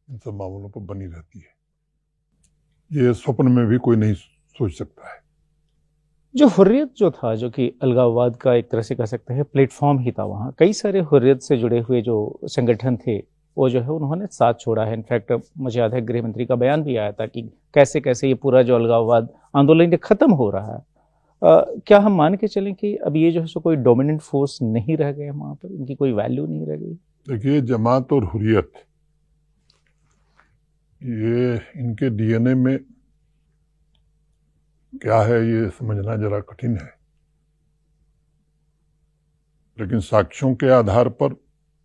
इन सब मामलों पर बनी रहती है। ये स्वप्न में भी कोई नहीं सोच सकता है।
जो हुर्रियत जो था, जो कि अलगाववाद का एक तरह से कह सकते हैं प्लेटफॉर्म ही था, वहाँ कई सारे हुर्रियत से जुड़े हुए जो संगठन थे वो जो है उन्होंने साथ छोड़ा है। इनफैक्ट मुझे याद है गृह मंत्री का बयान भी आया था कि कैसे कैसे ये पूरा जो अलगाववाद आंदोलन खत्म हो रहा है। क्या हम मान के चलें कि अब ये जो है सो कोई डोमिनेंट फोर्स नहीं रह गए वहाँ पर, इनकी कोई वैल्यू नहीं रह गई?
देखिए, जमात और हुर्रियत ये इनके DNA में क्या है ये समझना जरा कठिन है, लेकिन साक्ष्यों के आधार पर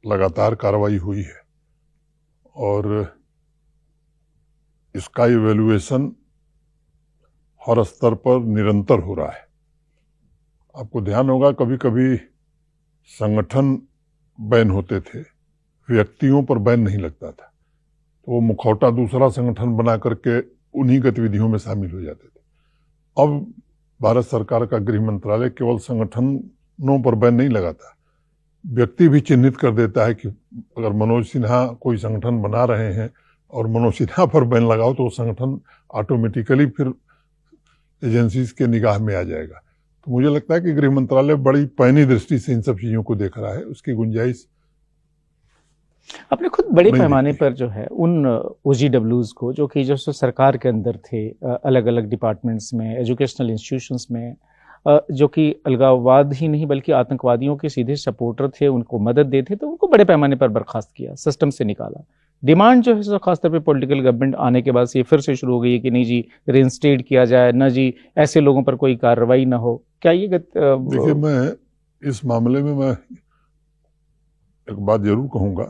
लगातार कार्रवाई हुई है और इसका इवैल्यूएशन हर स्तर पर निरंतर हो रहा है। आपको ध्यान होगा कभी कभी संगठन बैन होते थे, व्यक्तियों पर बैन नहीं लगता था, तो वो मुखौटा दूसरा संगठन बना करके उन्हीं गतिविधियों में शामिल हो जाते थे। अब भारत सरकार का गृह मंत्रालय केवल संगठनों पर बैन नहीं लगाता, व्यक्ति भी चिन्हित कर देता है कि अगर मनोज सिन्हा कोई संगठन बना रहे हैं और मनोज सिन्हा पर बैन लगाओ तो वो संगठन ऑटोमेटिकली फिर एजेंसीज के निगाह में आ जाएगा। तो मुझे लगता है कि गृह मंत्रालय बड़ी पैनी दृष्टि से इन सब चीजों को देख रहा है। उसकी गुंजाइश
आपने खुद बड़े पैमाने पर जो है उन OGWs को, जो कि जो सरकार के अंदर थे, अलग अलग डिपार्टमेंट्स में, एजुकेशनल इंस्टीट्यूशंस में, जो कि अलगाववाद ही नहीं बल्कि आतंकवादियों के सीधे सपोर्टर थे, उनको मदद देते थे, उनको बड़े पैमाने पर बर्खास्त किया, सिस्टम से निकाला। डिमांड जो है खासतौर पे पॉलिटिकल गवर्नमेंट आने के बाद से फिर से शुरू हो गई है कि नहीं जी रेनस्टेड किया जाए, ना जी ऐसे लोगों पर कोई कार्रवाई ना हो। क्या ये
देखिए, मैं इस मामले में मैं एक बात जरूर कहूँगा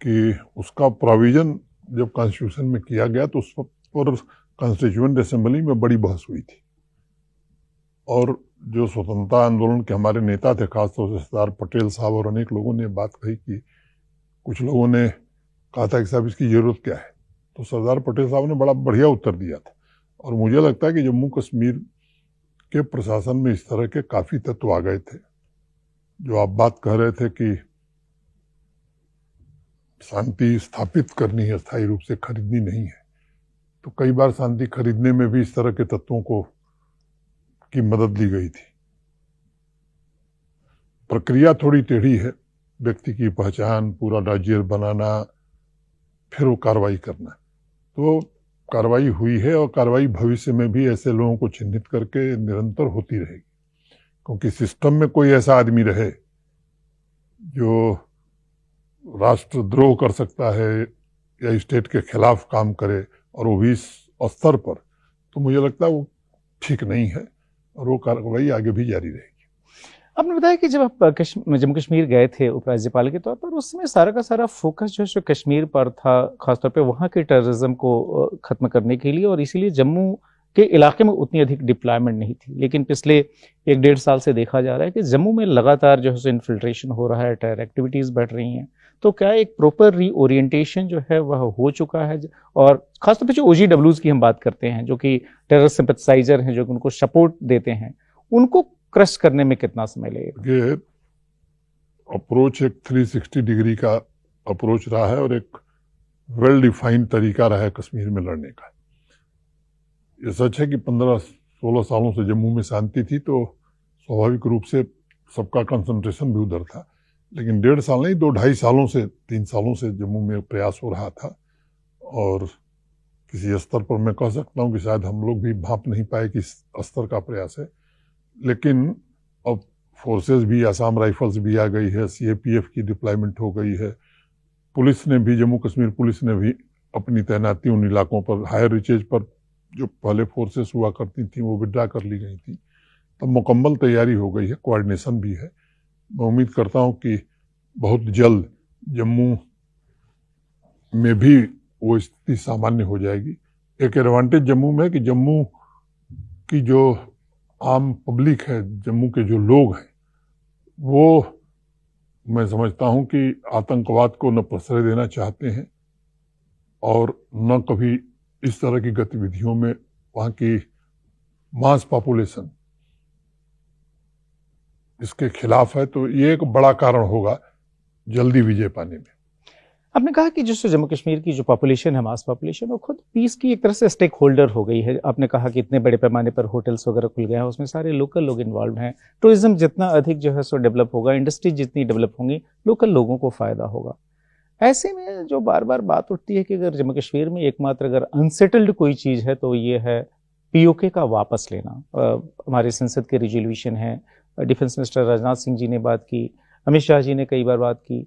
कि उसका प्रोविजन जब कॉन्स्टिट्यूशन में किया गया तो उस पर कॉन्स्टिट्यूएंट असेंबली में बड़ी बहस हुई थी, और जो स्वतंत्रता आंदोलन के हमारे नेता थे, खासतौर से सरदार पटेल साहब और अनेक लोगों ने बात कही कि कुछ लोगों ने कहा था कि साहब इसकी जरूरत क्या है, तो सरदार पटेल साहब ने बड़ा बढ़िया उत्तर दिया था। और मुझे लगता है कि जम्मू कश्मीर के प्रशासन में इस तरह के काफ़ी तत्व आ गए थे। जो आप बात कह रहे थे कि शांति स्थापित करनी है, स्थायी रूप से खरीदनी नहीं है, तो कई बार शांति खरीदने में भी इस तरह के तत्वों की मदद ली गई थी। प्रक्रिया थोड़ी टेढ़ी है, व्यक्ति की पहचान, पूरा डाइजेस्ट बनाना, फिर वो कार्रवाई करना। तो कार्रवाई हुई है और कार्रवाई भविष्य में भी ऐसे लोगों को चिन्हित करके निरंतर होती रहेगी, क्योंकि सिस्टम में कोई ऐसा आदमी रहे जो राष्ट्रद्रोह कर सकता है या स्टेट के खिलाफ काम करे, और वो भी इस स्तर पर, तो मुझे लगता है वो ठीक नहीं है और वो कार्रवाई आगे भी जारी रहेगी।
आपने बताया कि जब आप जम्मू कश्मीर गए थे उपराज्यपाल के तौर पर, उस समय सारा का सारा फोकस जो है सो कश्मीर पर था, खासतौर पे वहाँ के टेररिज्म को खत्म करने के लिए, और इसीलिए जम्मू के इलाके में उतनी अधिक डिप्लॉयमेंट नहीं थी। लेकिन पिछले 1-1.5 साल से देखा जा रहा है कि जम्मू में लगातार जो है सो इन्फिल्ट्रेशन हो रहा है, टेरर एक्टिविटीज़ बढ़ रही हैं। तो क्या एक प्रॉपर रीओरिएंटेशन जो है वह हो चुका है? और खासतौर पर जो OGWs की हम बात करते हैं, जो कि टेरर सिंपैथाइजर हैं, जो कि उनको सपोर्ट देते हैं, उनको क्रश करने में कितना समय लगेगा?
ये अप्रोच एक 360 डिग्री का अप्रोच रहा है और एक वेल डिफाइंड तरीका रहा है कश्मीर में लड़ने का। ये सच है कि 15-16 सालों से जम्मू में शांति थी, तो स्वाभाविक रूप से सबका कंसंट्रेशन भी उधर था। लेकिन 1.5 साल नहीं, 2-2.5 सालों से 3 सालों से जम्मू में प्रयास हो रहा था, और किसी स्तर पर मैं कह सकता हूँ कि शायद हम लोग भी भांप नहीं पाए कि इस स्तर का प्रयास है। लेकिन अब फोर्सेस भी, आसाम राइफल्स भी आ गई है, CAPF की डिप्लॉयमेंट हो गई है, पुलिस ने भी, जम्मू कश्मीर पुलिस ने भी अपनी तैनाती उन इलाकों पर, हायर रीचेज पर जो पहले फोर्सेस हुआ करती थी वो विड्रा कर ली गई थी। तब मुकम्मल तैयारी हो गई है, कोऑर्डिनेशन भी है। मैं उम्मीद करता हूँ कि बहुत जल्द जम्मू में भी वो स्थिति सामान्य हो जाएगी। एक एडवांटेज जम्मू में है कि जम्मू की जो आम पब्लिक है, जम्मू के जो लोग हैं, वो मैं समझता हूं कि आतंकवाद को न प्रश्रय देना चाहते हैं और न कभी इस तरह की गतिविधियों में वहां की मास पॉपुलेशन इसके खिलाफ है। तो ये एक बड़ा कारण होगा जल्दी विजय पाने में।
आपने कहा कि जो जम्मू कश्मीर की जो पॉपुलेशन है, मास पॉपुलेशन, वो खुद पीस की एक तरह से स्टेक होल्डर हो गई है। आपने कहा कि इतने बड़े पैमाने पर होटल्स वगैरह खुल गए हैं, उसमें सारे लोकल लोग इन्वॉल्व हैं। टूरिज्म जितना अधिक जो है सो डेवलप होगा, इंडस्ट्री जितनी डेवलप होंगी, लोकल लोगों को फायदा होगा। ऐसे में जो बार बार बात उठती है कि अगर जम्मू कश्मीर में एकमात्र अगर अनसेटल्ड कोई चीज़ है तो ये है POK का वापस लेना। हमारे संसद के रिजोल्यूशन है, डिफेंस मिनिस्टर राजनाथ सिंह जी ने बात की, अमित शाह जी ने कई बार बात की।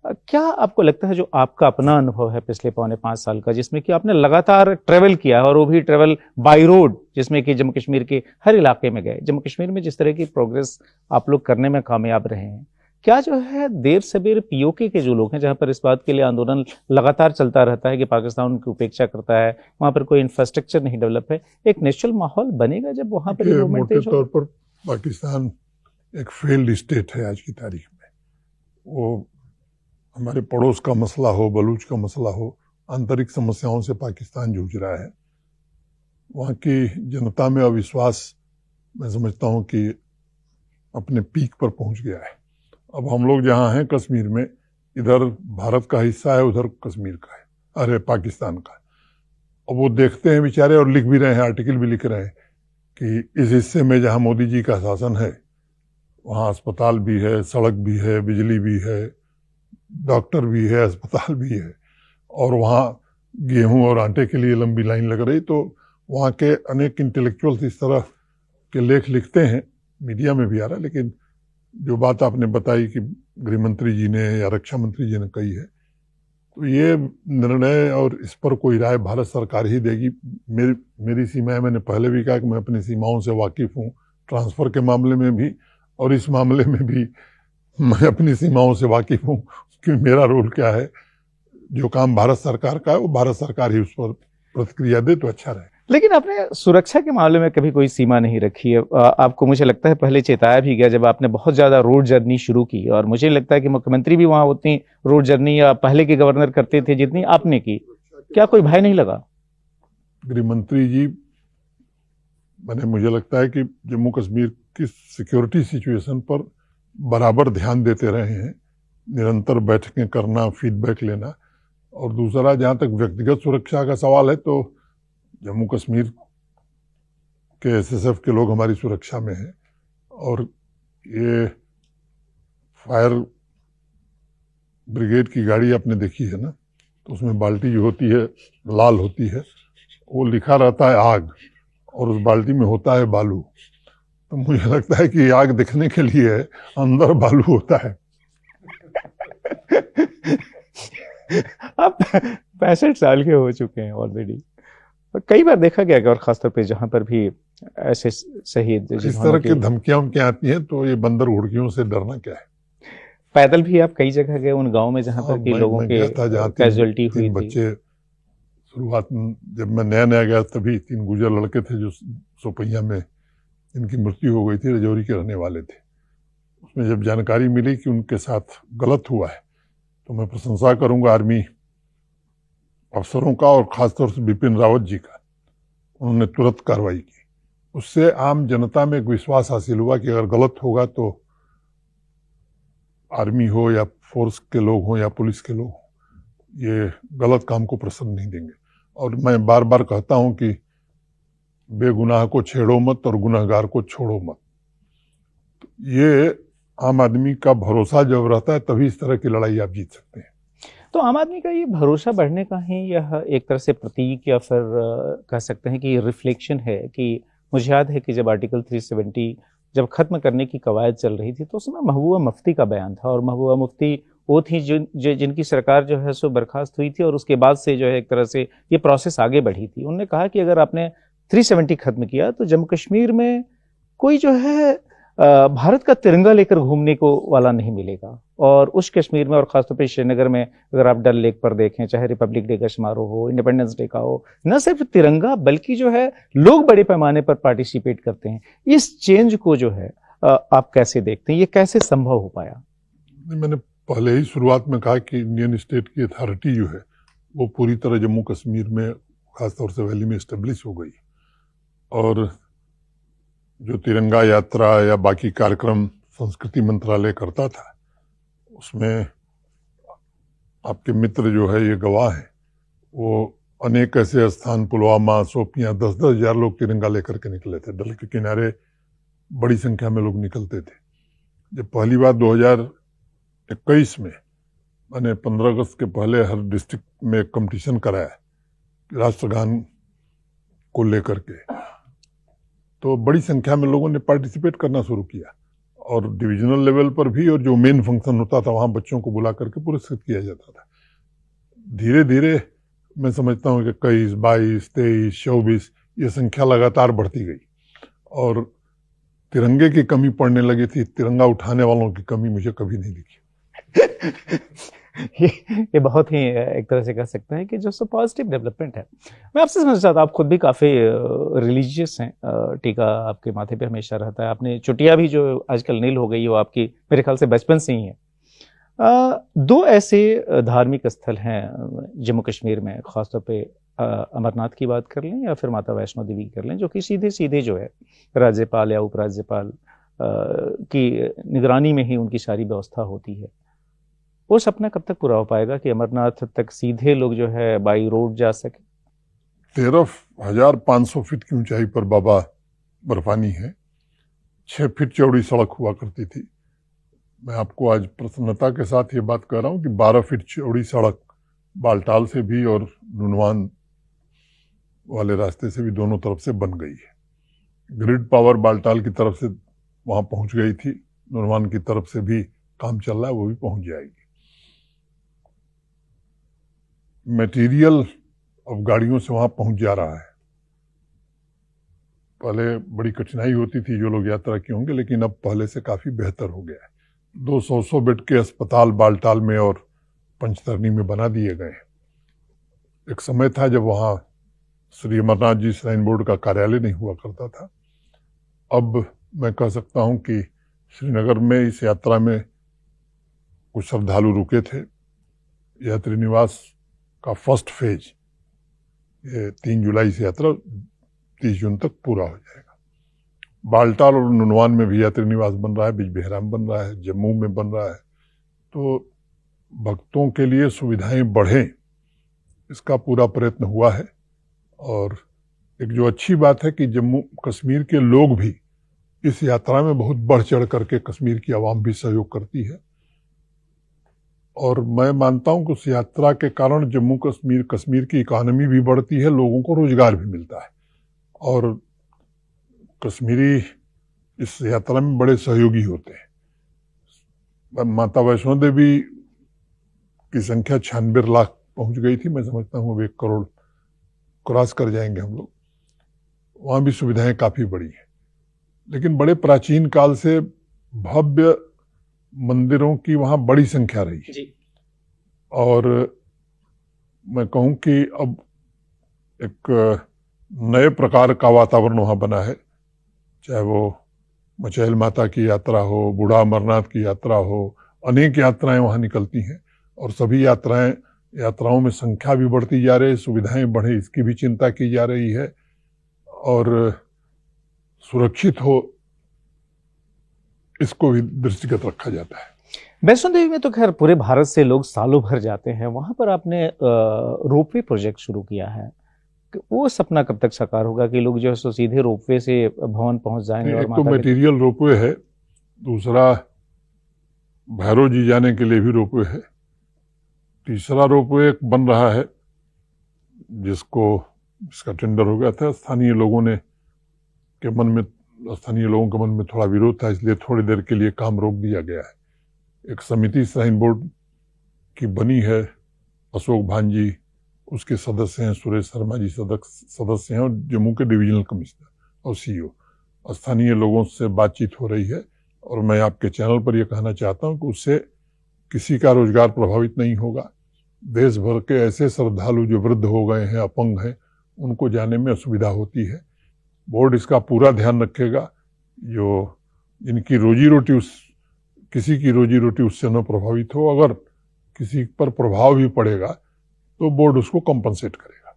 क्या आपको लगता है, जो आपका अपना अनुभव है पिछले 4.25 साल का, जिसमें कि आपने लगातार ट्रेवल किया और वो भी ट्रेवल बाय रोड, जिसमें कि जम्मू कश्मीर के हर इलाके में गए, जम्मू कश्मीर में जिस तरह की प्रोग्रेस आप लोग करने में कामयाब रहे हैं, क्या जो है देर सबेर POK के जो लोग हैं, जहां पर इस बात के लिए आंदोलन लगातार चलता रहता है कि पाकिस्तान उनकी उपेक्षा करता है, वहां पर कोई इंफ्रास्ट्रक्चर नहीं डेवलप है, एक नेचुरल माहौल बनेगा जब वहां पर
मोटे तौर पर पाकिस्तान एक फेल्ड स्टेट है आज की तारीख में। वो हमारे पड़ोस का मसला हो, बलूच का मसला हो, आंतरिक समस्याओं से पाकिस्तान जूझ रहा है। वहाँ की जनता में अविश्वास, मैं समझता हूँ कि अपने पीक पर पहुँच गया है। अब हम लोग जहाँ हैं कश्मीर में, इधर भारत का हिस्सा है, उधर कश्मीर का है, अरे पाकिस्तान का। अब वो देखते हैं बेचारे, और लिख भी रहे हैं, आर्टिकल भी लिख रहे हैं कि इस हिस्से में जहाँ मोदी जी का शासन है, वहाँ अस्पताल भी है, सड़क भी है, बिजली भी है, डॉक्टर भी है, अस्पताल भी है, और वहाँ गेहूं और आटे के लिए लंबी लाइन लग रही। तो वहाँ के अनेक इंटेलेक्चुअल्स इस तरह के लेख लिखते हैं, मीडिया में भी आ रहा है। लेकिन जो बात आपने बताई कि गृह मंत्री जी ने या रक्षा मंत्री जी ने कही है, तो ये निर्णय और इस पर कोई राय भारत सरकार ही देगी। मेरी सीमाएं, मैंने पहले भी कहा कि मैं अपनी सीमाओं से वाकिफ हूँ, ट्रांसफर के मामले में भी और इस मामले में भी मैं अपनी सीमाओं से वाकिफ हूँ कि मेरा रोल क्या है। जो काम भारत सरकार का है वो भारत सरकार ही उस पर प्रतिक्रिया दे तो अच्छा रहे।
लेकिन आपने सुरक्षा के मामले में कभी कोई सीमा नहीं रखी है। आपको मुझे लगता है पहले चेताया भी गया जब आपने बहुत ज्यादा रोड जर्नी शुरू की, और मुझे लगता है कि मुख्यमंत्री भी वहां उतनी रोड जर्नी या पहले के गवर्नर करते थे जितनी आपने की। क्या कोई भय नहीं लगा?
गृह मंत्री जी, मुझे लगता है कि जम्मू कश्मीर की सिक्योरिटी सिचुएशन पर बराबर ध्यान देते रहे हैं, निरंतर बैठकें करना, फीडबैक लेना। और दूसरा, जहाँ तक व्यक्तिगत सुरक्षा का सवाल है, तो जम्मू कश्मीर के SSF के लोग हमारी सुरक्षा में हैं। और ये फायर ब्रिगेड की गाड़ी आपने देखी है ना, तो उसमें बाल्टी जो होती है लाल होती है, वो लिखा रहता है आग, और उस बाल्टी में होता है बालू। तो मुझे लगता है कि आग दिखने के लिए अंदर बालू होता है।
आप 65 साल के हो चुके हैं ऑलरेडी। कई बार देखा गया कि, और खासतौर पे जहां पर भी ऐसे शहीद
इस
जिन्होंने
तरह की धमकियां उनकी आती हैं तो ये बंदर उड़कियों से डरना क्या है।
पैदल भी आप कई जगह गए उन गांव में जहां
हाँ,
पर कि लोगों
मैं
के
गया था जहाँ
कैजुअलिटी हुई
तीन
थी।
बच्चे, शुरुआत में जब मैं नया नया गया तभी 3 गुजर लड़के थे जो सोपैया में इनकी मृत्यु हो गई थी, रजौरी के रहने वाले थे। उसमें जब जानकारी मिली कि उनके साथ गलत हुआ है तो मैं प्रशंसा करूंगा आर्मी अफसरों का और खासतौर से बिपिन रावत जी का। उन्होंने तुरंत कार्रवाई की, उससे आम जनता में एक विश्वास हासिल हुआ कि अगर गलत होगा तो आर्मी हो या फोर्स के लोग हों या पुलिस के लोग हों, ये गलत काम को प्रश्रय नहीं देंगे। और मैं बार बार कहता हूं कि बेगुनाह को छेड़ो मत और गुनहगार को छोड़ो मत। तो ये आम आदमी का भरोसा जब रहता है तभी इस तरह की लड़ाई आप जीत सकते हैं।
तो आम आदमी का ये भरोसा बढ़ने का ही यह एक तरह से प्रतीक या फिर कह सकते हैं कि रिफ्लेक्शन है कि मुझे याद है कि जब आर्टिकल 370 जब खत्म करने की कवायद चल रही थी तो उसमें महबूबा मुफ्ती का बयान था, और महबूबा मुफ्ती वो थी जिनकी सरकार जो है सो बर्खास्त हुई थी, और उसके बाद से जो है एक तरह से ये प्रोसेस आगे बढ़ी थी। उन्होंने कहा कि अगर आपने 370 खत्म किया तो जम्मू कश्मीर में कोई जो है भारत का तिरंगा लेकर घूमने को वाला नहीं मिलेगा। और उस कश्मीर में और खासतौर पर श्रीनगर में अगर आप डल लेक पर देखें, चाहे रिपब्लिक डे का समारोह हो, इंडिपेंडेंस डे का हो, न सिर्फ तिरंगा बल्कि जो है लोग बड़े पैमाने पर पार्टिसिपेट करते हैं। इस चेंज को जो है आप कैसे देखते हैं, ये कैसे संभव हो पाया?
मैंने पहले ही शुरुआत में कहा कि इंडियन स्टेट की अथॉरिटी जो है वो पूरी तरह जम्मू कश्मीर में खासतौर से वैली में इस्टेब्लिश हो गई। और जो तिरंगा यात्रा या बाकी कार्यक्रम संस्कृति मंत्रालय करता था उसमें आपके मित्र जो है ये गवाह है, वो अनेक ऐसे स्थान, पुलवामा, शोपियां, 10-10 हजार लोग तिरंगा लेकर के निकले थे। डल के किनारे बड़ी संख्या में लोग निकलते थे। जब पहली बार 2021 में मैंने 15 अगस्त के पहले हर डिस्ट्रिक्ट में कंपटीशन कराया राष्ट्रगान को लेकर के, तो बड़ी संख्या में लोगों ने पार्टिसिपेट करना शुरू किया। और डिविजनल लेवल पर भी, और जो मेन फंक्शन होता था वहां बच्चों को बुला करके पुरस्कृत किया जाता था। धीरे धीरे मैं समझता हूं कि 21, 22, 23, 24 ये संख्या लगातार बढ़ती गई और तिरंगे की कमी पड़ने लगी थी। तिरंगा उठाने वालों की कमी मुझे कभी नहीं दिखी।
ये बहुत ही एक तरह से कह सकते हैं कि जो सो पॉजिटिव डेवलपमेंट है। मैं आपसे समझना चाहता हूँ, आप खुद भी काफ़ी रिलीजियस हैं, टीका आपके माथे पे हमेशा रहता है, आपने चुटिया भी जो आजकल नील हो गई हो आपकी मेरे ख्याल से बचपन से ही है। दो ऐसे धार्मिक स्थल हैं जम्मू कश्मीर में, खासतौर पे अमरनाथ की बात कर लें या फिर माता वैष्णो देवी कर लें, जो कि सीधे सीधे जो है राज्यपाल या उपराज्यपाल की निगरानी में ही उनकी सारी व्यवस्था होती है। वो सपना कब तक पूरा हो पाएगा कि अमरनाथ तक सीधे लोग जो है बाई रोड जा सके?
13,500 फीट की ऊंचाई पर बाबा बर्फानी है। 6 फीट चौड़ी सड़क हुआ करती थी। मैं आपको आज प्रसन्नता के साथ ये बात कर रहा हूँ कि 12 फीट चौड़ी सड़क बालटाल से भी और नुनवान वाले रास्ते से भी दोनों तरफ से बन गई है। ग्रिड पावर बालटाल की तरफ से वहां पहुंच गई थी, नुनवान की तरफ से भी काम चल रहा है, वो भी पहुंच जाएगी। मटेरियल अब गाड़ियों से वहां पहुंच जा रहा है। पहले बड़ी कठिनाई होती थी जो लोग यात्रा किए होंगे, लेकिन अब पहले से काफी बेहतर हो गया है। 200 बेड के अस्पताल बालटाल में और पंचतरनी में बना दिए गए। एक समय था जब वहां श्री अमरनाथ जी श्राइन बोर्ड का कार्यालय नहीं हुआ करता था। अब मैं कह सकता हूं कि श्रीनगर में इस यात्रा में कुछ श्रद्धालु रुके थे। यात्री निवास का फर्स्ट फेज ये 3 जुलाई से यात्रा 30 जून तक पूरा हो जाएगा। बालटाल और नुनवान में भी यात्री निवास बन रहा है, बिजबेहरा में बन रहा है, जम्मू में बन रहा है। तो भक्तों के लिए सुविधाएं बढ़ें, इसका पूरा प्रयत्न हुआ है। और एक जो अच्छी बात है कि जम्मू कश्मीर के लोग भी इस यात्रा में बहुत बढ़ चढ़ करके कश्मीर की आवाम भी सहयोग करती है। और मैं मानता हूं कि उस यात्रा के कारण जम्मू कश्मीर की इकोनॉमी भी बढ़ती है, लोगों को रोजगार भी मिलता है। और कश्मीरी इस यात्रा में बड़े सहयोगी होते हैं। माता वैष्णो देवी की संख्या 96 लाख पहुंच गई थी। मैं समझता हूं अब 1 करोड़ क्रॉस कर जाएंगे हम लोग। वहाँ भी सुविधाएं काफी बड़ी हैं, लेकिन बड़े प्राचीन काल से भव्य मंदिरों की वहाँ बड़ी संख्या रही है।
जी।
और मैं कहूँ कि अब एक नए प्रकार का वातावरण वहाँ बना है, चाहे वो मचैल माता की यात्रा हो, बूढ़ा अमरनाथ की यात्रा हो, अनेक यात्राएं वहाँ निकलती हैं और सभी यात्राओं में संख्या भी बढ़ती जा रही है, सुविधाएं बढ़े इसकी भी चिंता की जा रही है और सुरक्षित हो इसको भी दृष्टिगत रखा जाता है।
वैष्णो देवी में तो खैर पूरे भारत से लोग सालों भर जाते हैं, वहां पर आपने रोपवे प्रोजेक्ट शुरू किया है, वो सपना कब तक साकार होगा कि लोग जो है सो सीधे रोपवे से भवन पहुंच जाएंगे? और
एक तो मटेरियल रोपवे है, दूसरा भैरव जी जाने के लिए भी रोपवे है, तीसरा रोपवे एक बन रहा है जिसका टेंडर हो गया था। स्थानीय लोगों के मन में थोड़ा विरोध था, इसलिए थोड़ी देर के लिए काम रोक दिया गया है। एक समिति श्राइन बोर्ड की बनी है, अशोक भांजी उसके सदस्य हैं, सुरेश शर्मा जी सदस्य हैं और जम्मू के डिविजनल कमिश्नर और सीईओ। स्थानीय लोगों से बातचीत हो रही है और मैं आपके चैनल पर यह कहना चाहता हूं कि उससे किसी का रोजगार प्रभावित नहीं होगा। देश भर के ऐसे श्रद्धालु जो वृद्ध हो गए हैं, अपंग हैं, उनको जाने में असुविधा होती है। बोर्ड इसका पूरा ध्यान रखेगा, जिनकी किसी की रोजी रोटी उससे न प्रभावित हो। अगर किसी पर प्रभाव भी पड़ेगा तो बोर्ड उसको कंपनसेट करेगा।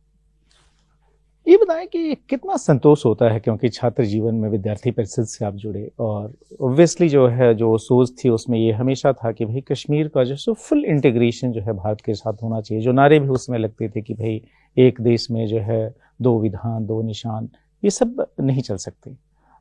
ये बताएं कि कितना संतोष होता है, क्योंकि छात्र जीवन में विद्यार्थी परिषद से आप जुड़े और ऑब्वियसली जो सोच थी उसमें ये हमेशा था कि भाई कश्मीर का जो सो फुल इंटीग्रेशन जो है भारत के साथ होना चाहिए। जो नारे भी उसमें लगते थे कि भाई एक देश में जो है 2 विधान 2 निशान, ये सब नहीं चल सकते।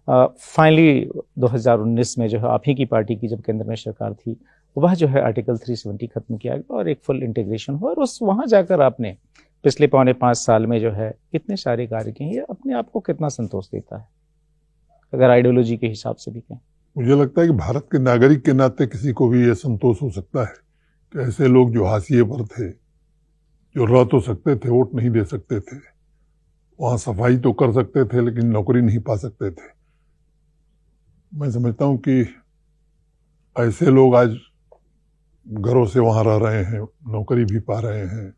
फाइनली 2019 में जो है आप ही की पार्टी की जब केंद्र में सरकार थी, वह जो है आर्टिकल 370 खत्म किया गया और एक फुल इंटीग्रेशन हुआ और वहां जाकर आपने पिछले 4.5 साल में जो है इतने सारे कार्य किए। ये अपने आप को कितना संतोष देता है, अगर आइडियोलॉजी के हिसाब से भी कहें?
मुझे लगता है कि भारत के नागरिक के नाते किसी को भी यह संतोष हो सकता है कि ऐसे लोग जो हाशिए पर थे, जो रह तो सकते थे, वोट नहीं दे सकते थे, वहां सफाई तो कर सकते थे लेकिन नौकरी नहीं पा सकते थे। मैं समझता हूं कि ऐसे लोग आज घरों से वहां रह रहे हैं, नौकरी भी पा रहे हैं,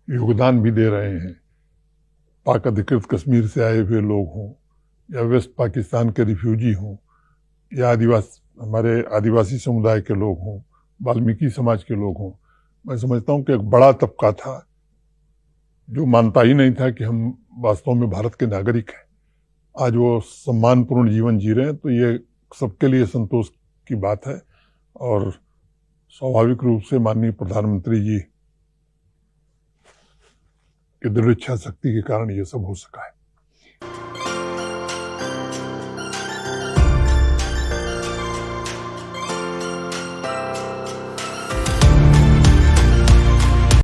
योगदान भी दे रहे हैं। पाक अधिकृत कश्मीर से आए हुए लोग हों या वेस्ट पाकिस्तान के रिफ्यूजी हों या हमारे आदिवासी समुदाय के लोग हों, वाल्मीकि समाज के लोग हों, मैं समझता हूं कि एक बड़ा तबका था जो मानता ही नहीं था कि हम वास्तव में भारत के नागरिक हैं। आज वो सम्मानपूर्ण जीवन जी रहे हैं, तो ये सबके लिए संतोष की बात है और स्वाभाविक रूप से माननीय प्रधानमंत्री जी की दृढ़ इच्छा शक्ति के कारण ये सब हो सका है।